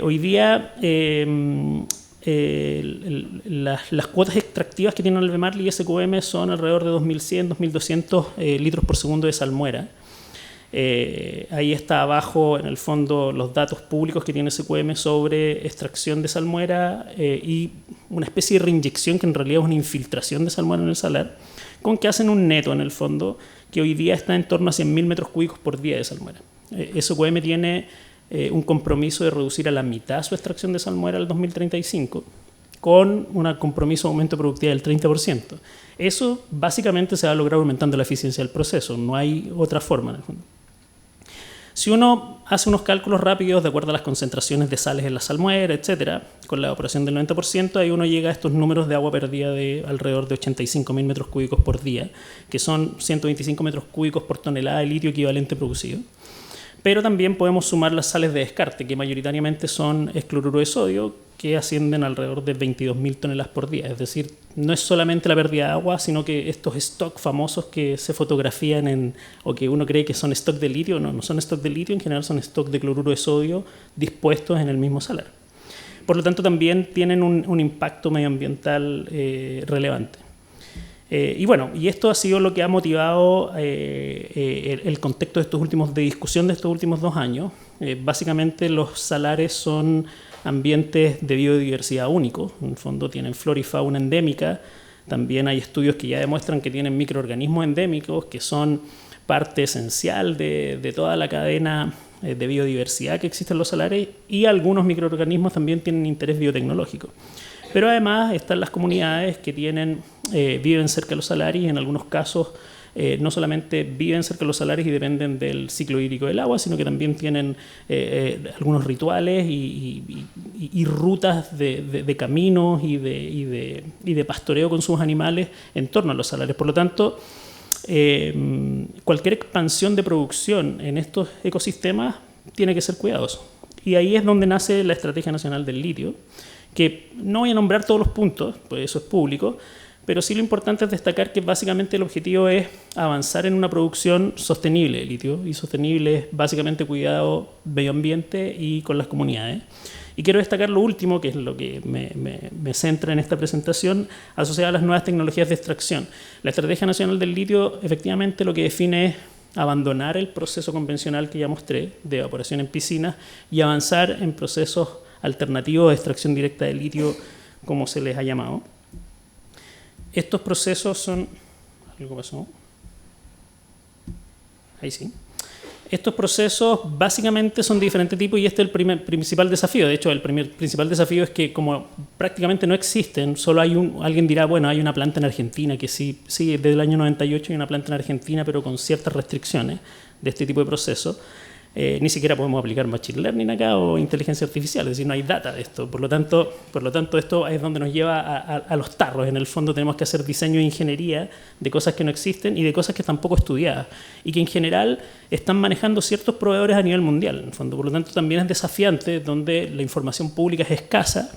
Hoy día las cuotas extractivas que tienen Albemarle y SQM son alrededor de 2.100, 2.200 litros por segundo de salmuera. Ahí está abajo, en el fondo, los datos públicos que tiene SQM sobre extracción de salmuera y una especie de reinyección que en realidad es una infiltración de salmuera en el salar, con que hacen un neto, en el fondo, que hoy día está en torno a 100.000 metros cúbicos por día de salmuera. SQM tiene un compromiso de reducir a la mitad su extracción de salmuera al 2035, con un compromiso de aumento de productividad del 30%. Eso básicamente se va a lograr aumentando la eficiencia del proceso, no hay otra forma en el fondo. Si uno hace unos cálculos rápidos de acuerdo a las concentraciones de sales en la salmuera, etcétera, con la evaporación del 90%, ahí uno llega a estos números de agua perdida de alrededor de 85.000 metros cúbicos por día, que son 125 metros cúbicos por tonelada de litio equivalente producido. Pero también podemos sumar las sales de descarte, que mayoritariamente son escloruro de sodio, que ascienden alrededor de 22.000 toneladas por día. Es decir, no es solamente la pérdida de agua, sino que estos stocks famosos que se fotografían o que uno cree que son stock de litio, no son stock de litio, en general son stock de cloruro de sodio dispuestos en el mismo salar. Por lo tanto, también tienen un impacto medioambiental relevante. Y bueno, y esto ha sido lo que ha motivado el contexto de discusión de estos últimos 2 años. Básicamente los salares son ambientes de biodiversidad únicos, en el fondo tienen flora y fauna endémica, también hay estudios que ya demuestran que tienen microorganismos endémicos que son parte esencial de toda la cadena de biodiversidad que existe en los salares, y algunos microorganismos también tienen interés biotecnológico. Pero además están las comunidades que viven cerca de los salares y en algunos casos no solamente viven cerca de los salares y dependen del ciclo hídrico del agua, sino que también tienen algunos rituales y rutas de caminos y de pastoreo con sus animales en torno a los salares. Por lo tanto, cualquier expansión de producción en estos ecosistemas tiene que ser cuidadoso. Y ahí es donde nace la Estrategia Nacional del Litio, que no voy a nombrar todos los puntos, pues eso es público, pero sí lo importante es destacar que básicamente el objetivo es avanzar en una producción sostenible de litio, y sostenible es básicamente cuidado medio ambiente y con las comunidades. Y quiero destacar lo último, que es lo que me centra en esta presentación, asociado a las nuevas tecnologías de extracción. La Estrategia Nacional del Litio efectivamente lo que define es abandonar el proceso convencional que ya mostré de evaporación en piscinas y avanzar en procesos alternativos de extracción directa de litio, como se les ha llamado. Estos procesos son... ¿Algo pasó? Ahí sí. Estos procesos básicamente son de diferentes tipos y este es el principal desafío. De hecho, el principal desafío es que como prácticamente no existen, solo hay alguien dirá, bueno, hay una planta en Argentina que sí, desde el año 98 hay una planta en Argentina, pero con ciertas restricciones de este tipo de procesos. ni siquiera podemos aplicar Machine Learning acá o inteligencia artificial, es decir, no hay data de esto. Por lo tanto esto es donde nos lleva a los tarros. En el fondo tenemos que hacer diseño e ingeniería de cosas que no existen y de cosas que están poco estudiadas y que en general están manejando ciertos proveedores a nivel mundial. En el fondo, por lo tanto, también es desafiante donde la información pública es escasa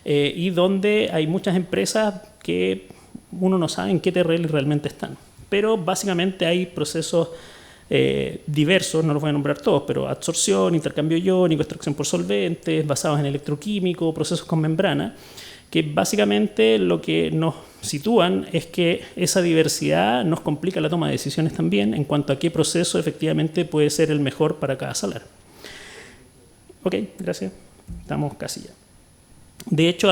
y donde hay muchas empresas que uno no sabe en qué terreno realmente están. Pero básicamente hay procesos diversos, no los voy a nombrar todos, pero absorción, intercambio iónico, extracción por solventes, basados en electroquímico, procesos con membrana, que básicamente lo que nos sitúan es que esa diversidad nos complica la toma de decisiones también en cuanto a qué proceso efectivamente puede ser el mejor para cada salar. Ok, gracias. Estamos casi ya. De hecho,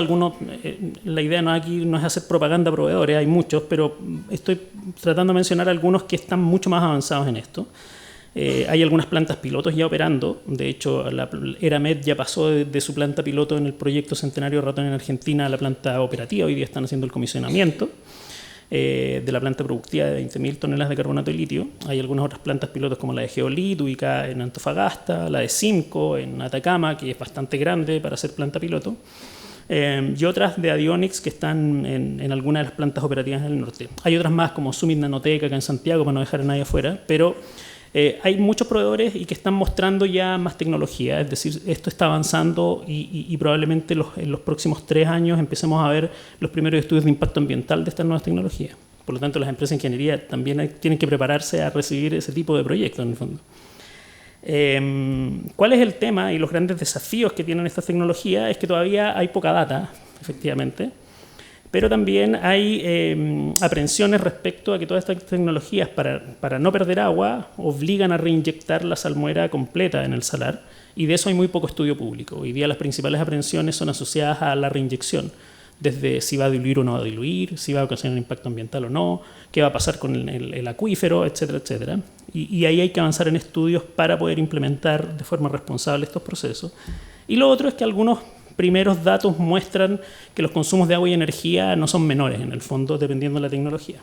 la idea aquí no es hacer propaganda a proveedores, hay muchos, pero estoy tratando de mencionar algunos que están mucho más avanzados en esto. Hay algunas plantas pilotos ya operando. De hecho, la Eramet ya pasó de su planta piloto en el proyecto Centenario Ratón en Argentina a la planta operativa. Hoy día están haciendo el comisionamiento de la planta productiva de 20.000 toneladas de carbonato de litio. Hay algunas otras plantas pilotos como la de Geolit, ubicada en Antofagasta, la de Simco en Atacama, que es bastante grande para ser planta piloto. Y otras de Adionics que están en algunas de las plantas operativas en el norte. Hay otras más como Summit Nanotech acá en Santiago, para no dejar a nadie afuera, pero hay muchos proveedores y que están mostrando ya más tecnología, es decir, esto está avanzando y probablemente en los próximos 3 años empecemos a ver los primeros estudios de impacto ambiental de estas nuevas tecnologías. Por lo tanto, las empresas de ingeniería también tienen que prepararse a recibir ese tipo de proyectos en el fondo. ¿Cuál es el tema y los grandes desafíos que tienen estas tecnologías? Es que todavía hay poca data, efectivamente, pero también hay aprensiones respecto a que todas estas tecnologías, para no perder agua, obligan a reinyectar la salmuera completa en el salar, y de eso hay muy poco estudio público. Hoy día las principales aprensiones son asociadas a la reinyección, desde si va a diluir o no va a diluir, si va a ocasionar impacto ambiental o no, qué va a pasar con el acuífero, etcétera, etcétera. Y ahí hay que avanzar en estudios para poder implementar de forma responsable estos procesos. Y lo otro es que algunos primeros datos muestran que los consumos de agua y energía no son menores, en el fondo, dependiendo de la tecnología.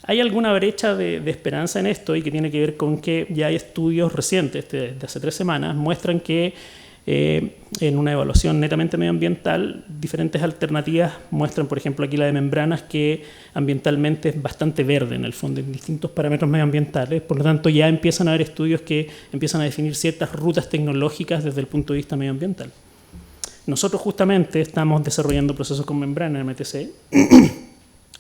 Hay alguna brecha de esperanza en esto y que tiene que ver con que ya hay estudios recientes, de hace 3 semanas, muestran que en una evaluación netamente medioambiental, diferentes alternativas muestran, por ejemplo, aquí la de membranas, que ambientalmente es bastante verde en el fondo, en distintos parámetros medioambientales. Por lo tanto, ya empiezan a haber estudios que empiezan a definir ciertas rutas tecnológicas desde el punto de vista medioambiental. Nosotros justamente estamos desarrollando procesos con membrana en MTC,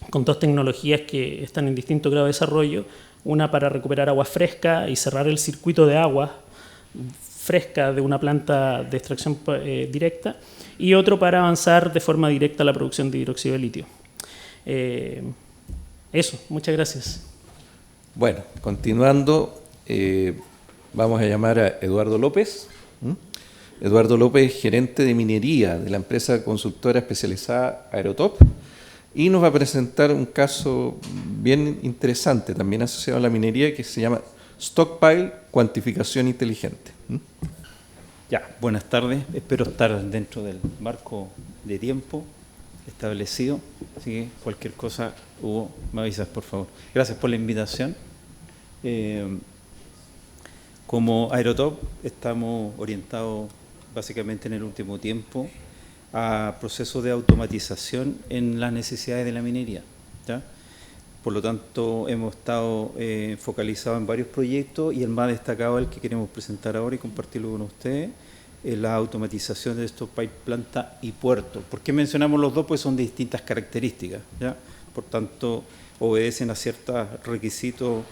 con 2 tecnologías que están en distinto grado de desarrollo, una para recuperar agua fresca y cerrar el circuito de agua fresca de una planta de extracción directa, y otro para avanzar de forma directa a la producción de hidróxido de litio. Eso, muchas gracias. Bueno, continuando, vamos a llamar a Eduardo López. Eduardo López es gerente de minería de la empresa consultora especializada Aerotop, y nos va a presentar un caso bien interesante, también asociado a la minería, que se llama Stockpile Cuantificación Inteligente. Ya, buenas tardes. Espero estar dentro del marco de tiempo establecido. Así que cualquier cosa, Hugo, me avisas, por favor. Gracias por la invitación. Como Aerotop estamos orientados básicamente en el último tiempo a procesos de automatización en las necesidades de la minería, ¿ya? Por lo tanto, hemos estado focalizados en varios proyectos, y el más destacado, el que queremos presentar ahora y compartirlo con ustedes, es la automatización de estos planta y puerto. ¿Por qué mencionamos los dos? Pues son de distintas características, ¿ya? Por tanto, obedecen a ciertos requisitos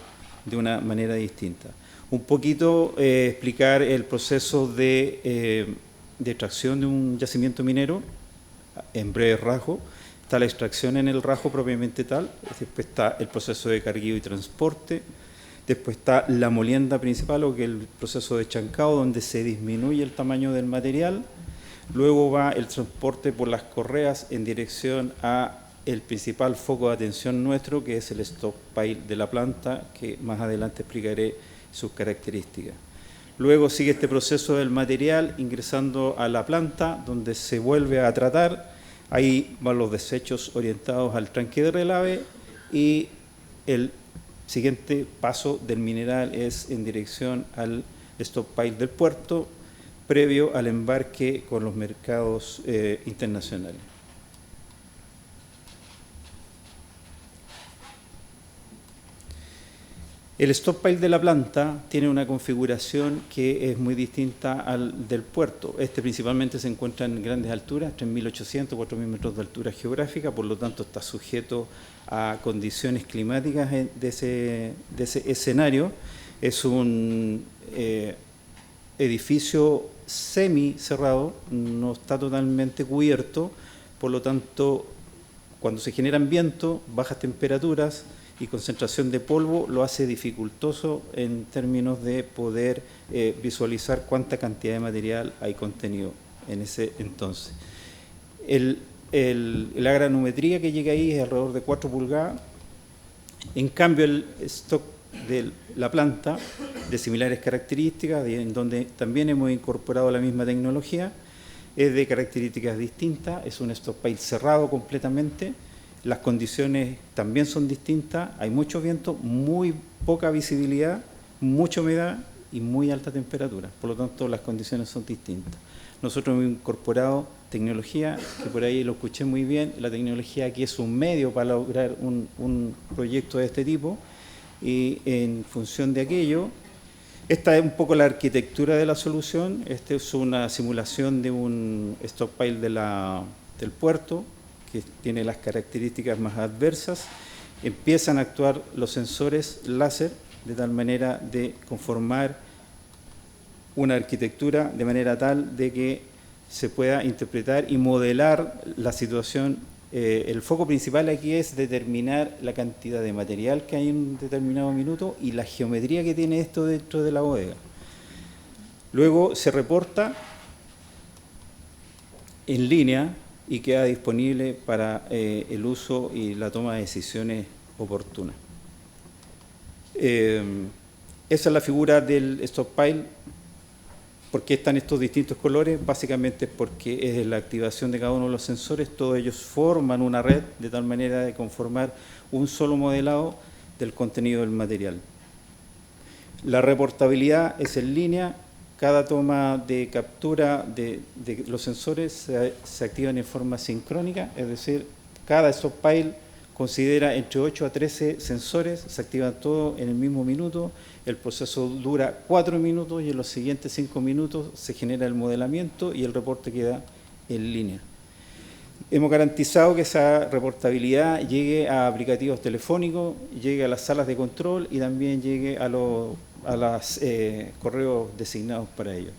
de una manera distinta. Un poquito explicar el proceso de extracción de un yacimiento minero, en breve rasgo. Está la extracción en el rajo propiamente tal, después está el proceso de cargueo y transporte, después está la molienda principal, o que es el proceso de chancado, donde se disminuye el tamaño del material. Luego va el transporte por las correas en dirección a el principal foco de atención nuestro, que es el stockpile de la planta, que más adelante explicaré sus características. Luego sigue este proceso del material ingresando a la planta, donde se vuelve a tratar. Ahí van los desechos orientados al tranque de relave, y el siguiente paso del mineral es en dirección al stockpile del puerto previo al embarque con los mercados internacionales. El stockpile de la planta tiene una configuración que es muy distinta al del puerto. Este principalmente se encuentra en grandes alturas, 3.800, 4.000 metros de altura geográfica, por lo tanto está sujeto a condiciones climáticas de ese escenario. Es un edificio semi-cerrado, no está totalmente cubierto, por lo tanto, cuando se generan vientos, bajas temperaturas y concentración de polvo, lo hace dificultoso en términos de poder visualizar cuánta cantidad de material hay contenido en ese entonces. La granometría que llega ahí es alrededor de 4 pulgadas. En cambio, el stock de la planta, de similares características, en donde también hemos incorporado la misma tecnología, es de características distintas, es un stockpile cerrado completamente. Las condiciones también son distintas, hay mucho viento, muy poca visibilidad, mucha humedad y muy alta temperatura. Por lo tanto, las condiciones son distintas. Nosotros hemos incorporado tecnología, que por ahí lo escuché muy bien, la tecnología aquí es un medio para lograr un proyecto de este tipo, y en función de aquello, esta es un poco la arquitectura de la solución. Esta es una simulación de un stockpile del puerto, que tiene las características más adversas. Empiezan a actuar los sensores láser de tal manera de conformar una arquitectura de manera tal de que se pueda interpretar y modelar la situación. El foco principal aquí es determinar la cantidad de material que hay en un determinado minuto y la geometría que tiene esto dentro de la bodega. Luego se reporta en línea y queda disponible para el uso y la toma de decisiones oportunas. Esa es la figura del stockpile. ¿Por qué están estos distintos colores? Básicamente porque es la activación de cada uno de los sensores, todos ellos forman una red de tal manera de conformar un solo modelado del contenido del material. La reportabilidad es en línea. Cada toma de captura de los sensores se activan en forma sincrónica, es decir, cada stockpile considera entre 8 a 13 sensores, se activan todos en el mismo minuto, el proceso dura 4 minutos y en los siguientes 5 minutos se genera el modelamiento y el reporte queda en línea. Hemos garantizado que esa reportabilidad llegue a aplicativos telefónicos, llegue a las salas de control y también llegue a los correos designados para ello.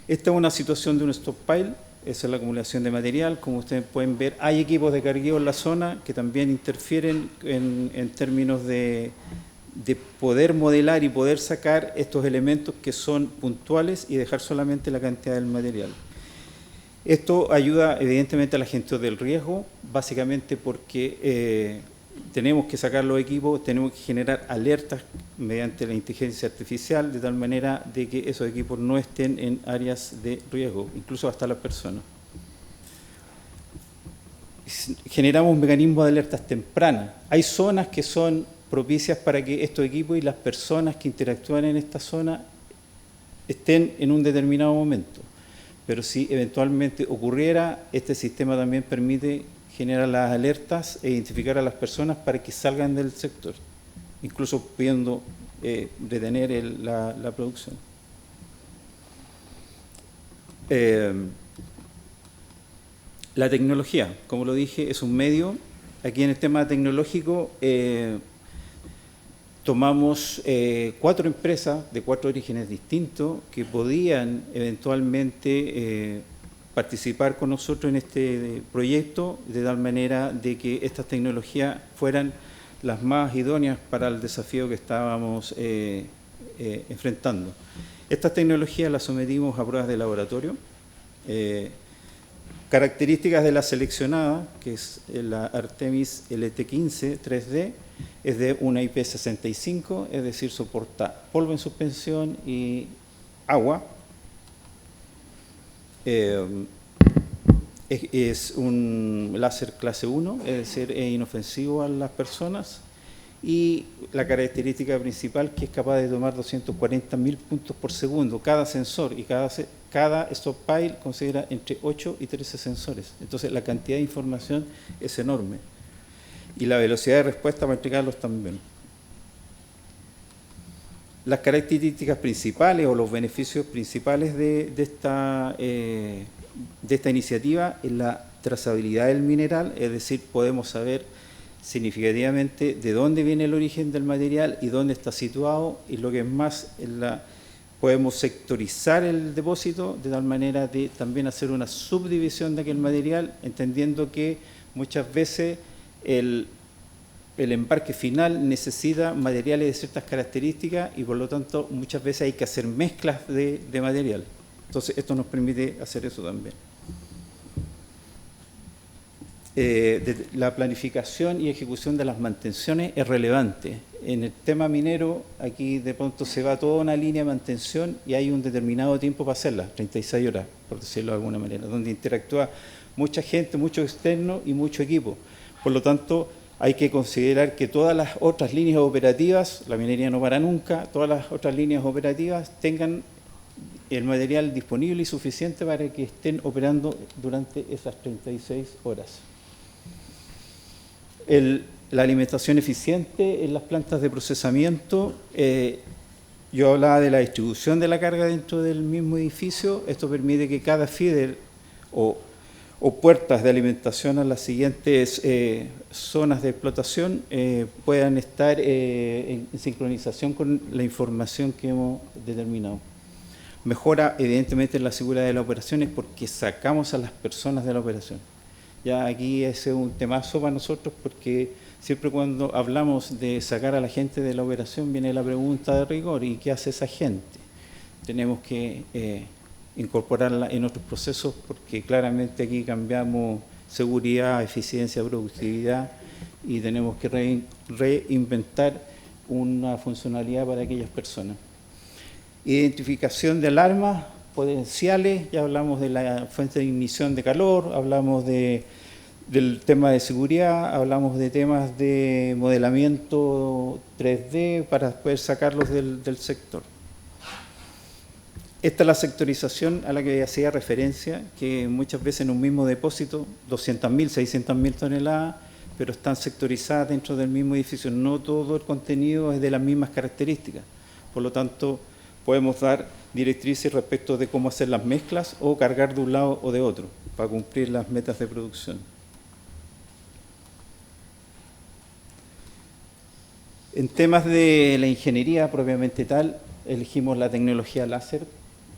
Esta es una situación de un stockpile, esa es la acumulación de material. Como ustedes pueden ver, hay equipos de cargueo en la zona que también interfieren en términos de poder modelar y poder sacar estos elementos que son puntuales y dejar solamente la cantidad del material. Esto ayuda evidentemente a la gestión del riesgo, básicamente porque tenemos que sacar los equipos, tenemos que generar alertas mediante la inteligencia artificial, de tal manera de que esos equipos no estén en áreas de riesgo, incluso hasta las personas. Generamos mecanismos de alertas tempranas. Hay zonas que son propicias para que estos equipos y las personas que interactúan en esta zona estén en un determinado momento. Pero si eventualmente ocurriera, este sistema también permite generar las alertas e identificar a las personas para que salgan del sector, incluso pudiendo detener la producción. La tecnología, como lo dije, es un medio. Aquí en el tema tecnológico tomamos 4 empresas de 4 orígenes distintos que podían eventualmente participar con nosotros en este proyecto, de tal manera de que estas tecnologías fueran las más idóneas para el desafío que estábamos enfrentando. Estas tecnologías las sometimos a pruebas de laboratorio. Características de la seleccionada, que es la Artemis LT15 3D, es de una IP65, es decir, soporta polvo en suspensión y agua. Es un láser clase 1, es decir, es inofensivo a las personas y la característica principal que es capaz de tomar 240.000 puntos por segundo cada sensor, y cada stockpile considera entre 8 y 13 sensores. Entonces la cantidad de información es enorme y la velocidad de respuesta para entregarlos también. Las características principales o los beneficios principales de esta iniciativa es la trazabilidad del mineral, es decir, podemos saber significativamente de dónde viene el origen del material y dónde está situado, y lo que es más, podemos sectorizar el depósito de tal manera de también hacer una subdivisión de aquel material, entendiendo que muchas veces el embarque final necesita materiales de ciertas características y por lo tanto muchas veces hay que hacer mezclas de material. Entonces esto nos permite hacer eso también. La planificación y ejecución de las mantenciones es relevante. En el tema minero, aquí de pronto se va toda una línea de mantención y hay un determinado tiempo para hacerla, 36 horas, por decirlo de alguna manera, donde interactúa mucha gente, mucho externo y mucho equipo. Por lo tanto, hay que considerar que todas las otras líneas operativas, la minería no para nunca, todas las otras líneas operativas tengan el material disponible y suficiente para que estén operando durante esas 36 horas. La alimentación eficiente en las plantas de procesamiento, yo hablaba de la distribución de la carga dentro del mismo edificio. Esto permite que cada feeder o puertas de alimentación a las siguientes zonas de explotación puedan estar en sincronización con la información que hemos determinado. Mejora evidentemente la seguridad de las operaciones porque sacamos a las personas de la operación. Ya aquí ese es un temazo para nosotros porque siempre cuando hablamos de sacar a la gente de la operación viene la pregunta de rigor: ¿y qué hace esa gente? Tenemos que incorporarla en otros procesos porque claramente aquí cambiamos seguridad, eficiencia, productividad y tenemos que reinventar una funcionalidad para aquellas personas. Identificación de alarmas potenciales, ya hablamos de la fuente de ignición de calor, hablamos del tema de seguridad, hablamos de temas de modelamiento 3D para poder sacarlos del sector. Esta es la sectorización a la que hacía referencia, que muchas veces en un mismo depósito, 200.000, 600.000 toneladas, pero están sectorizadas dentro del mismo edificio. No todo el contenido es de las mismas características. Por lo tanto, podemos dar directrices respecto de cómo hacer las mezclas o cargar de un lado o de otro para cumplir las metas de producción. En temas de la ingeniería propiamente tal, elegimos la tecnología láser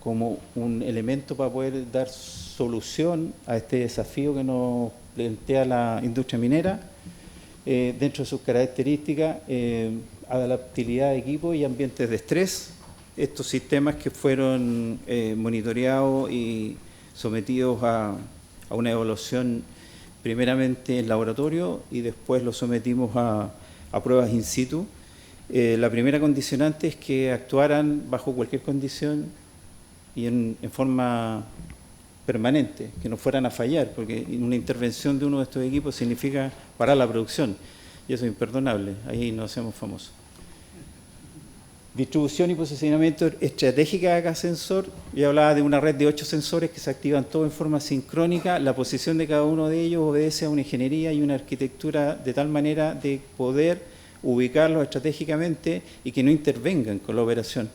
como un elemento para poder dar solución a este desafío que nos plantea la industria minera, dentro de sus características, adaptabilidad de equipo y ambientes de estrés. Estos sistemas que fueron monitoreados y sometidos a una evaluación primeramente en laboratorio y después los sometimos a pruebas in situ. La primera condicionante es que actuaran bajo cualquier condición y en forma permanente, que no fueran a fallar, porque una intervención de uno de estos equipos significa parar la producción y eso es imperdonable, ahí nos hacemos famosos. Distribución y posicionamiento estratégica de cada sensor. Yo hablaba de una red de 8 sensores que se activan todos en forma sincrónica. La posición de cada uno de ellos obedece a una ingeniería y una arquitectura de tal manera de poder ubicarlos estratégicamente y que no intervengan con la operación.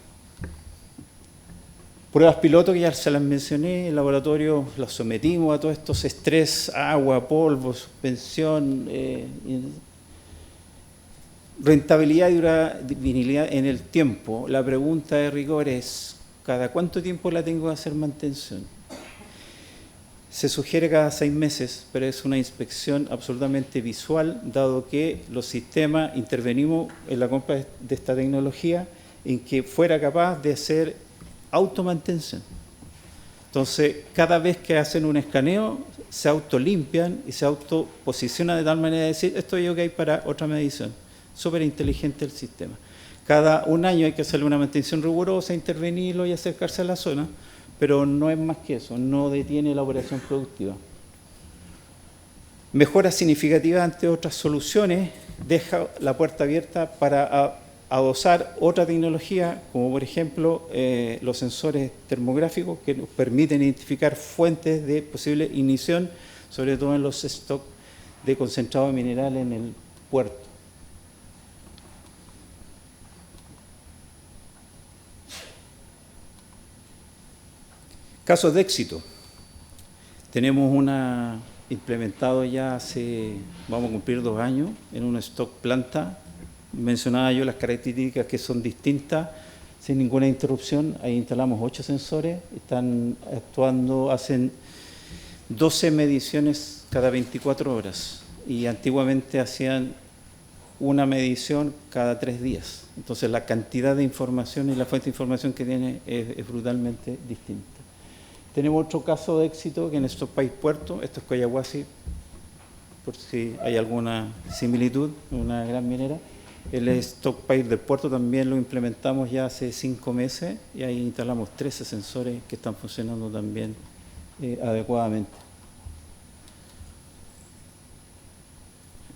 Pruebas piloto que ya se las mencioné, el laboratorio los sometimos a todos estos estrés, agua, polvo, suspensión, rentabilidad y durabilidad en el tiempo. La pregunta de rigor es, ¿cada cuánto tiempo la tengo que hacer mantención? Se sugiere cada 6 meses, pero es una inspección absolutamente visual, dado que los sistemas intervenimos en la compra de esta tecnología en que fuera capaz de hacer automantención. Entonces, cada vez que hacen un escaneo, se autolimpian y se autoposicionan de tal manera de decir, esto es ok para otra medición. Súper inteligente el sistema. Cada un año hay que hacerle una mantención rigurosa, intervenirlo y acercarse a la zona, pero no es más que eso, no detiene la operación productiva. Mejoras significativas ante otras soluciones deja la puerta abierta para adosar otra tecnología, como por ejemplo los sensores termográficos que nos permiten identificar fuentes de posible ignición, sobre todo en los stocks de concentrado de mineral en el puerto. Casos de éxito. Tenemos una implementado ya hace, vamos a cumplir 2 años, en una stock planta. Mencionaba yo las características que son distintas, sin ninguna interrupción. Ahí instalamos 8 sensores, están actuando, hacen 12 mediciones cada 24 horas y antiguamente hacían una medición cada 3 días. Entonces la cantidad de información y la fuente de información que tiene es brutalmente distinta. Tenemos otro caso de éxito que en estos países puertos, esto es Collahuasi, por si hay alguna similitud, una gran minera. El stockpile del puerto también lo implementamos ya hace 5 meses y ahí instalamos 13 sensores que están funcionando también adecuadamente.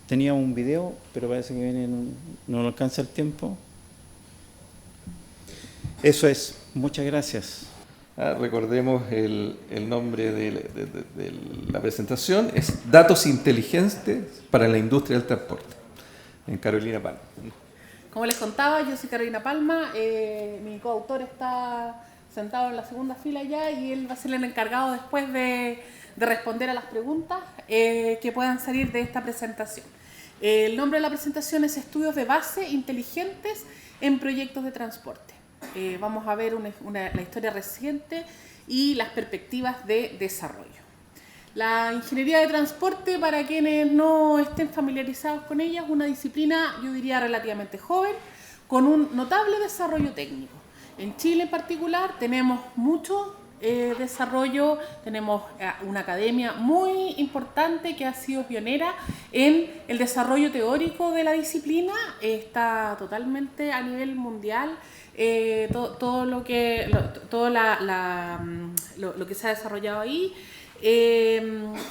Tenía un video, pero parece que no alcanza el tiempo. Eso es. Muchas gracias. Recordemos el nombre de la presentación, es Datos Inteligentes para la Industria del Transporte, en Carolina Palma. Como les contaba, yo soy Carolina Palma, mi coautor está sentado en la segunda fila ya y él va a ser el encargado después de responder a las preguntas que puedan salir de esta presentación. El nombre de la presentación es Estudios de Base Inteligentes en Proyectos de Transporte. Vamos a ver la historia reciente y las perspectivas de desarrollo. La ingeniería de transporte, para quienes no estén familiarizados con ella, es una disciplina, yo diría, relativamente joven, con un notable desarrollo técnico. En Chile en particular tenemos mucho desarrollo, tenemos una academia muy importante que ha sido pionera en el desarrollo teórico de la disciplina, está totalmente a nivel mundial. Todo lo que se ha desarrollado ahí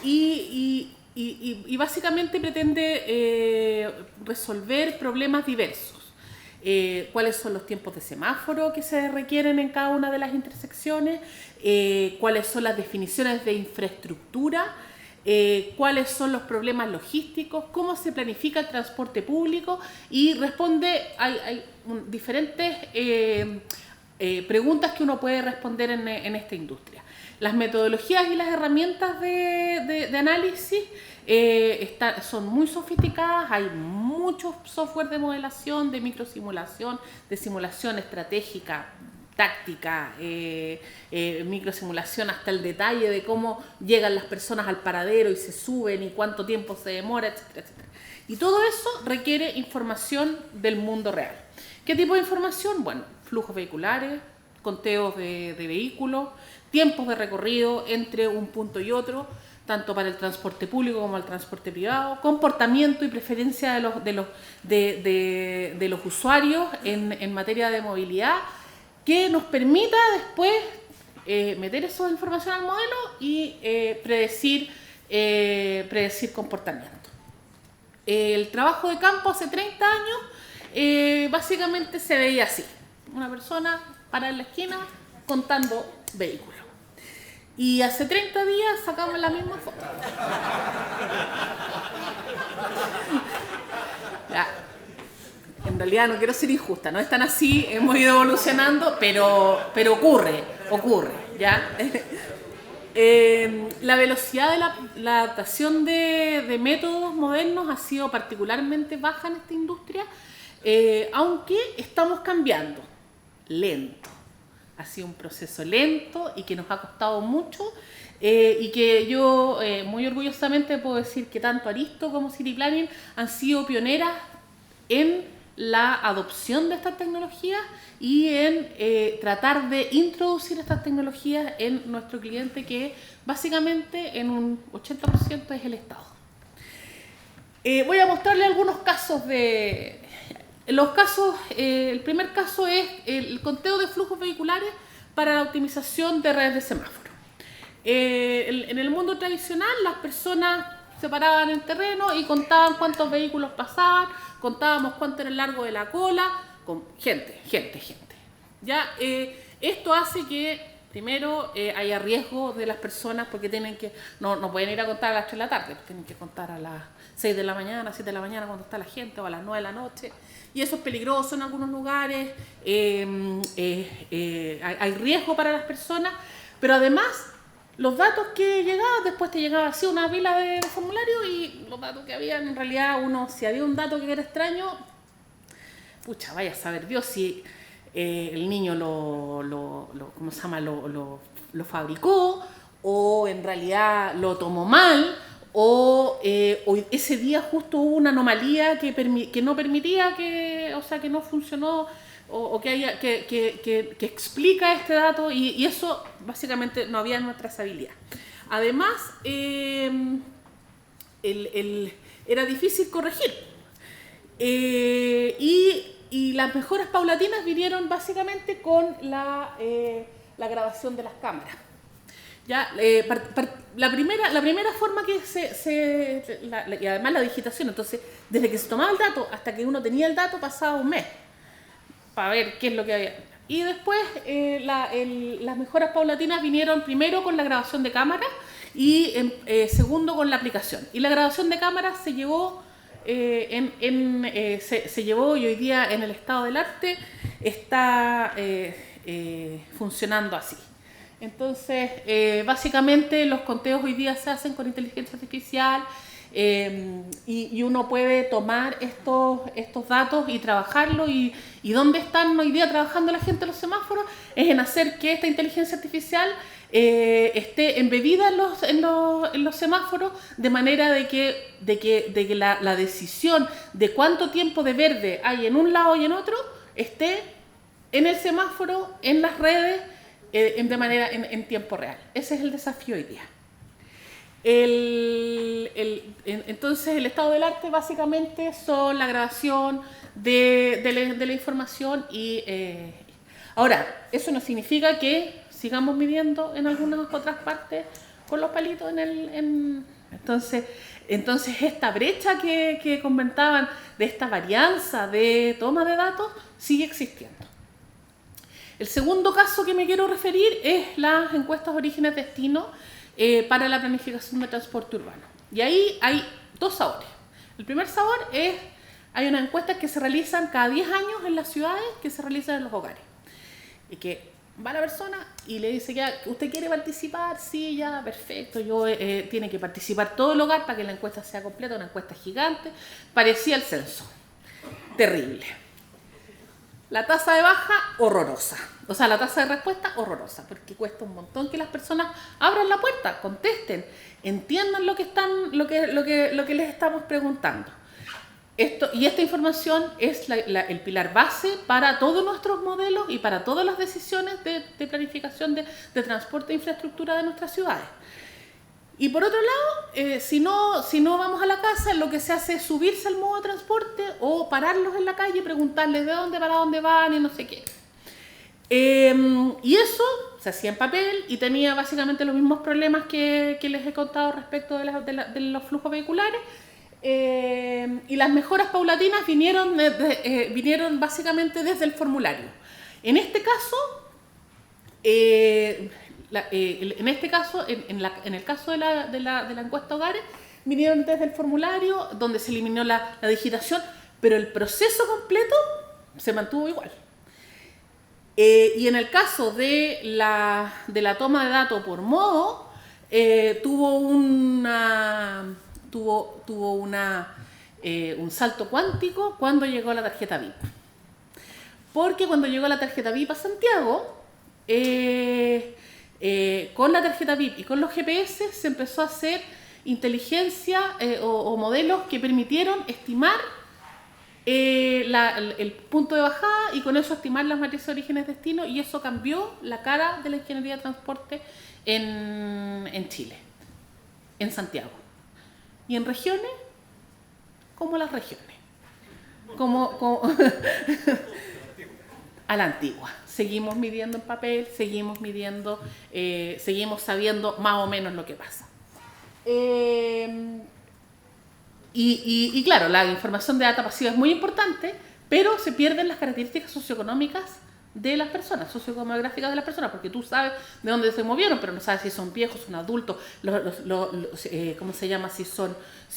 y básicamente pretende resolver problemas diversos. Cuáles son los tiempos de semáforo que se requieren en cada una de las intersecciones, cuáles son las definiciones de infraestructura, cuáles son los problemas logísticos, cómo se planifica el transporte público y responde hay diferentes preguntas que uno puede responder en esta industria. Las metodologías y las herramientas de análisis son muy sofisticadas, hay muchos software de modelación, de microsimulación, de simulación estratégica, táctica, microsimulación hasta el detalle de cómo llegan las personas al paradero y se suben y cuánto tiempo se demora, etcétera, etcétera. Y todo eso requiere información del mundo real. ¿Qué tipo de información? Bueno, flujos vehiculares, conteos de vehículos, tiempos de recorrido entre un punto y otro, tanto para el transporte público como el transporte privado, comportamiento y preferencia de los usuarios en materia de movilidad, que nos permita después meter esa información al modelo y predecir comportamiento. El trabajo de campo hace 30 años básicamente se veía así: una persona para en la esquina contando vehículos. Y hace 30 días sacamos la misma foto. Ya. En realidad no quiero ser injusta, no es tan así, hemos ido evolucionando, pero ocurre, ¿ya? La velocidad de la adaptación de métodos modernos ha sido particularmente baja en esta industria, aunque estamos cambiando, lento. Ha sido un proceso lento y que nos ha costado mucho y que yo muy orgullosamente puedo decir que tanto Aristo como City Planning han sido pioneras en la adopción de estas tecnologías y en tratar de introducir estas tecnologías en nuestro cliente, que básicamente en un 80% es el Estado. Voy a mostrarle algunos casos de... el primer caso es el conteo de flujos vehiculares para la optimización de redes de semáforo. En el mundo tradicional las personas se paraban en el terreno y contaban cuántos vehículos pasaban, contábamos cuánto era el largo de la cola, con gente. Ya, esto hace que, primero, haya riesgo de las personas porque no pueden ir a contar a las 3 de la tarde, tienen que contar a las 6 de la mañana, 7 de la mañana cuando está la gente, o a las 9 de la noche. Y eso es peligroso en algunos lugares, hay riesgo para las personas, pero además los datos que llegaban, después te llegaba así una pila de formulario y los datos que habían, en realidad si había un dato que era extraño, pucha, vaya a saber Dios si el niño ¿cómo se llama? Lo fabricó, o en realidad lo tomó mal, o ese día justo hubo una anomalía que no permitía que no funcionó, o que explica este dato, y eso básicamente no había en nuestra trazabilidad. Además, era difícil corregir. Y las mejoras paulatinas vinieron básicamente con la grabación de las cámaras. Ya, la primera forma que y además la digitación, entonces desde que se tomaba el dato hasta que uno tenía el dato pasaba un mes para ver qué es lo que había. Y después las mejoras paulatinas vinieron primero con la grabación de cámara y segundo con la aplicación. Y la grabación de cámara se llevó se llevó, y hoy día en el estado del arte está funcionando así. Entonces, básicamente los conteos hoy día se hacen con inteligencia artificial, y uno puede tomar estos datos y trabajarlos, y ¿dónde están hoy día trabajando la gente en los semáforos? Es en hacer que esta inteligencia artificial esté embebida en los semáforos, de manera de que la decisión de cuánto tiempo de verde hay en un lado y en otro esté en el semáforo, en las redes, de manera en tiempo real. Ese es el desafío hoy día. Entonces, el estado del arte básicamente son la grabación de la información, y ahora, eso no significa que sigamos midiendo en algunas otras partes con los palitos entonces esta brecha que comentaban, de esta varianza de toma de datos, sigue existiendo. El segundo caso que me quiero referir es las encuestas orígenes-destino para la planificación de transporte urbano. Y ahí hay dos sabores. El primer sabor es, hay unas encuestas que se realizan cada 10 años en las ciudades, que se realizan en los hogares. Y que va la persona y le dice, ya, ¿usted quiere participar? Sí, ya, perfecto. Tiene que participar todo el hogar para que la encuesta sea completa, una encuesta gigante. Parecía el censo. Terrible. La tasa de baja, horrorosa. O sea, la tasa de respuesta, horrorosa, porque cuesta un montón que las personas abran la puerta, contesten, entiendan lo que les estamos preguntando. Esta información es el pilar base para todos nuestros modelos y para todas las decisiones de planificación de transporte e infraestructura de nuestras ciudades. Y por otro lado, si no vamos a la casa, lo que se hace es subirse al modo de transporte o pararlos en la calle y preguntarles de dónde para dónde van y no sé qué. Y eso se hacía en papel y tenía básicamente los mismos problemas que les he contado respecto de los flujos vehiculares. Y las mejoras paulatinas vinieron básicamente desde el formulario. En este caso, en el caso de la encuesta hogares, vinieron desde el formulario, donde se eliminó la digitación, pero el proceso completo se mantuvo igual. Y en el caso de la toma de datos por modo, tuvo un salto cuántico cuando llegó la tarjeta VIP. Porque cuando llegó la tarjeta VIP a Santiago, con la tarjeta VIP y con los GPS se empezó a hacer inteligencia o modelos que permitieron estimar el punto de bajada, y con eso estimar las matrices de orígenes-destino, y eso cambió la cara de la ingeniería de transporte en Chile, en Santiago. Y en regiones, como las regiones, a la antigua. Seguimos midiendo en papel, seguimos sabiendo más o menos lo que pasa. Y claro, la información de data pasiva es muy importante, pero se pierden las características socioeconómicas de las personas, sociodemográficas de las personas, porque tú sabes de dónde se movieron, pero no sabes si son viejos, son adultos, ¿cómo se llama? Si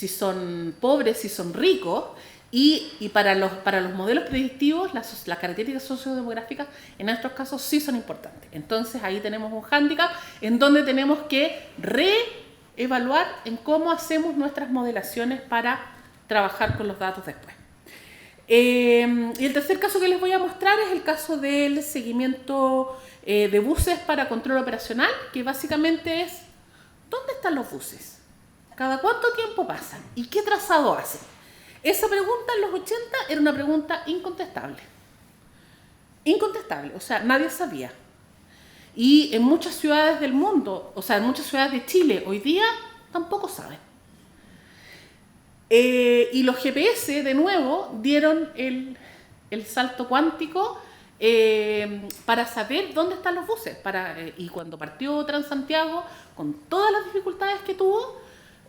son pobres, si son ricos. Y para los modelos predictivos, las características sociodemográficas en estos casos sí son importantes. Entonces ahí tenemos un hándicap en donde tenemos que reevaluar en cómo hacemos nuestras modelaciones para trabajar con los datos después. Y el tercer caso que les voy a mostrar es el caso del seguimiento de buses para control operacional, que básicamente es ¿dónde están los buses? ¿Cada cuánto tiempo pasan? ¿Y qué trazado hacen? Esa pregunta en los 80 era una pregunta incontestable. Incontestable, o sea, nadie sabía. Y en muchas ciudades del mundo, o sea, en muchas ciudades de Chile, hoy día tampoco saben. Y los GPS, de nuevo, dieron el salto cuántico para saber dónde están los buses. Y cuando partió Transantiago, con todas las dificultades que tuvo,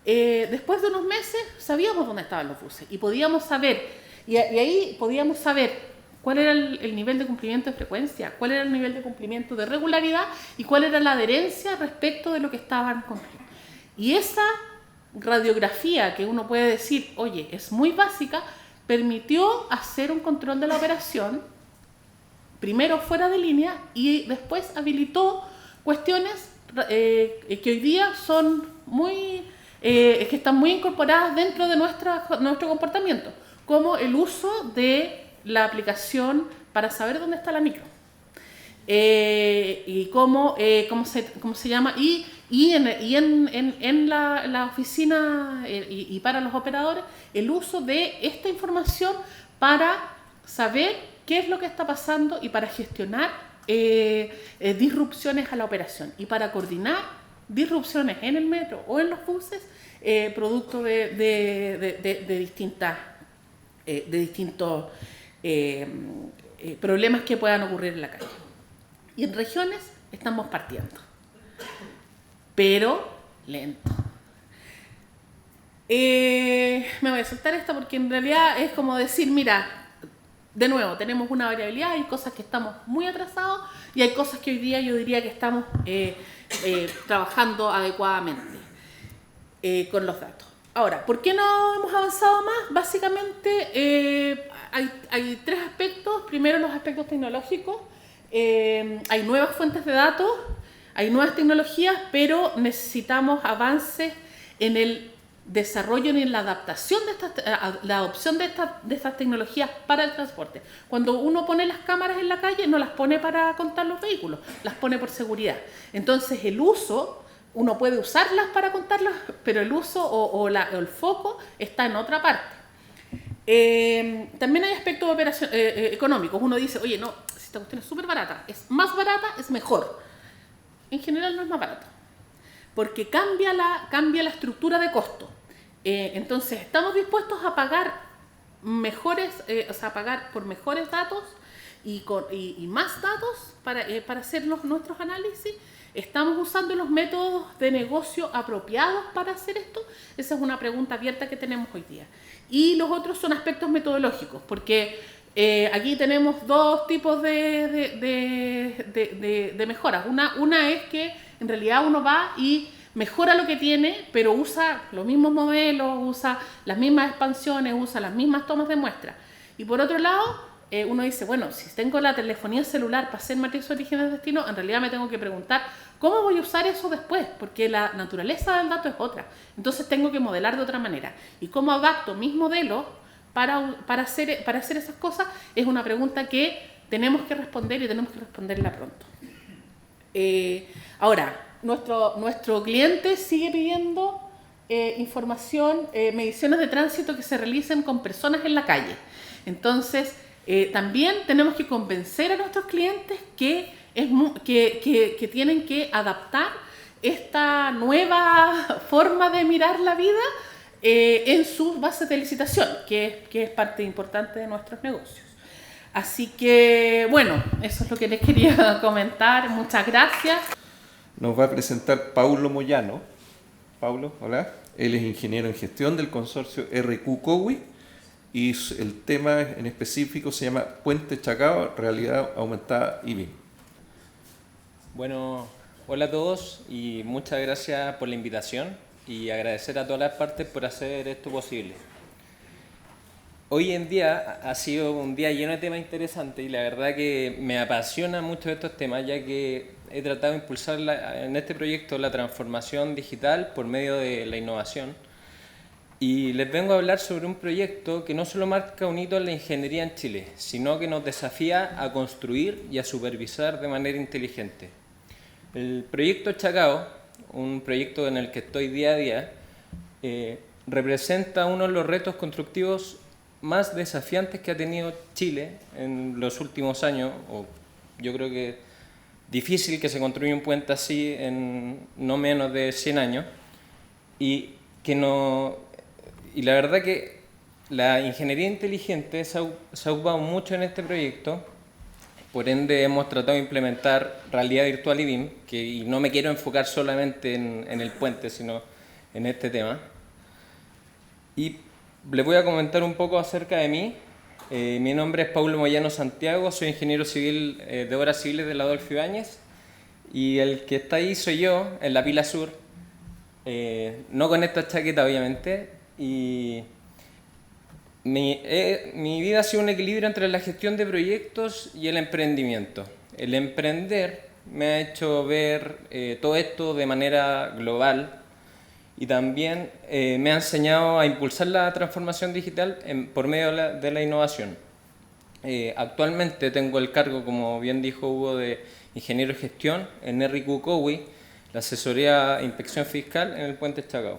después de unos meses sabíamos dónde estaban los buses y podíamos saber, y ahí podíamos saber cuál era el nivel de cumplimiento de frecuencia, cuál era el nivel de cumplimiento de regularidad y cuál era la adherencia respecto de lo que estaban cumpliendo. Y esa radiografía que uno puede decir, oye, es muy básica, permitió hacer un control de la operación, primero fuera de línea y después habilitó cuestiones que hoy día son que están muy incorporadas dentro de nuestro comportamiento, como el uso de la aplicación para saber dónde está la micro. Y cómo se llama, y en la oficina y para los operadores, el uso de esta información para saber qué es lo que está pasando y para gestionar disrupciones a la operación y para coordinar disrupciones en el metro o en los buses, producto de distintos problemas que puedan ocurrir en la calle. Y en regiones estamos partiendo, pero lento. Me voy a saltar esta porque en realidad es como decir, mira, de nuevo, tenemos una variabilidad, hay cosas que estamos muy atrasados y hay cosas que hoy día yo diría que estamos trabajando adecuadamente con los datos. Ahora, ¿por qué no hemos avanzado más? Básicamente hay tres aspectos. Primero, los aspectos tecnológicos. Hay nuevas fuentes de datos, hay nuevas tecnologías, pero necesitamos avances en el desarrollo y en la adaptación la adopción de estas tecnologías para el transporte. Cuando uno pone las cámaras en la calle, no las pone para contar los vehículos, las pone por seguridad. Entonces el uso, uno puede usarlas para contarlas, pero el uso o el foco está en otra parte. También hay aspectos económicos. Uno dice, oye, no, si esta cuestión es súper barata, es más barata, es mejor. En general no es más barata, porque cambia la estructura de costo. Entonces, estamos dispuestos a pagar pagar por mejores datos y más datos para hacer nuestros análisis. ¿Estamos usando los métodos de negocio apropiados para hacer esto? Esa es una pregunta abierta que tenemos hoy día. Y los otros son aspectos metodológicos, porque aquí tenemos dos tipos de mejoras. Una es que en realidad uno va y mejora lo que tiene, pero usa los mismos modelos, usa las mismas expansiones, usa las mismas tomas de muestra. Y por otro lado, uno dice, bueno, si tengo la telefonía celular para hacer matriz de origen-destino, en realidad me tengo que preguntar, ¿cómo voy a usar eso después? Porque la naturaleza del dato es otra. Entonces tengo que modelar de otra manera. ¿Y cómo adapto mis modelos para hacer esas cosas? Es una pregunta que tenemos que responder y tenemos que responderla pronto. Ahora, nuestro cliente sigue pidiendo información, mediciones de tránsito que se realicen con personas en la calle. Entonces, también tenemos que convencer a nuestros clientes que tienen que adaptar esta nueva forma de mirar la vida en sus bases de licitación, que es parte importante de nuestros negocios. Así que, bueno, eso es lo que les quería comentar. Muchas gracias. Nos va a presentar Paulo Moyano. Paulo, hola. Él es ingeniero en gestión del consorcio RQ COWI y el tema en específico se llama Puente Chacao, realidad aumentada y BIM. Bueno, hola a todos y muchas gracias por la invitación y agradecer a todas las partes por hacer esto posible. Hoy en día ha sido un día lleno de temas interesantes y la verdad que me apasiona mucho estos temas, ya que he tratado de impulsar en este proyecto la transformación digital por medio de la innovación. Y les vengo a hablar sobre un proyecto que no solo marca un hito en la ingeniería en Chile, sino que nos desafía a construir y a supervisar de manera inteligente. El proyecto Chacao, un proyecto en el que estoy día a día, representa uno de los retos constructivos más desafiantes que ha tenido Chile en los últimos años, o yo creo que difícil que se construya un puente así en no menos de 100 años, y la verdad que la ingeniería inteligente se ha ocupado mucho en este proyecto. Por ende hemos tratado de implementar realidad virtual y BIM, y no me quiero enfocar solamente en el puente, sino en este tema. Y les voy a comentar un poco acerca de mí. Mi nombre es Paulo Moyano Santiago, soy ingeniero civil de obras civiles de la Adolfo Ibáñez, y el que está ahí soy yo, en la pila sur, no con esta chaqueta obviamente, y mi vida ha sido un equilibrio entre la gestión de proyectos y el emprendimiento. El emprender me ha hecho ver todo esto de manera global, y también me ha enseñado a impulsar la transformación digital por medio de la innovación. Actualmente tengo el cargo, como bien dijo Hugo, de ingeniero de gestión en RQ COWI, la asesoría e inspección fiscal en el Puente Chacao.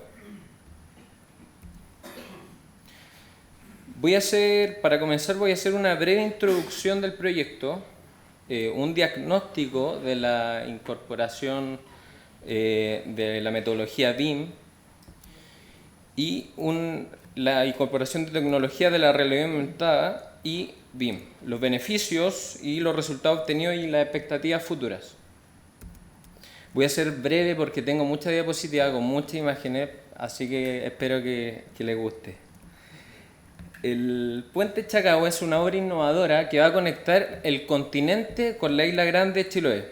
Para comenzar voy a hacer una breve introducción del proyecto, un diagnóstico de la incorporación de la metodología BIM, y la incorporación de tecnología de la realidad aumentada y BIM, los beneficios y los resultados obtenidos y las expectativas futuras. Voy a ser breve porque tengo muchas diapositivas con muchas imágenes, así que espero que les guste. El Puente Chacao es una obra innovadora que va a conectar el continente con la isla grande de Chiloé.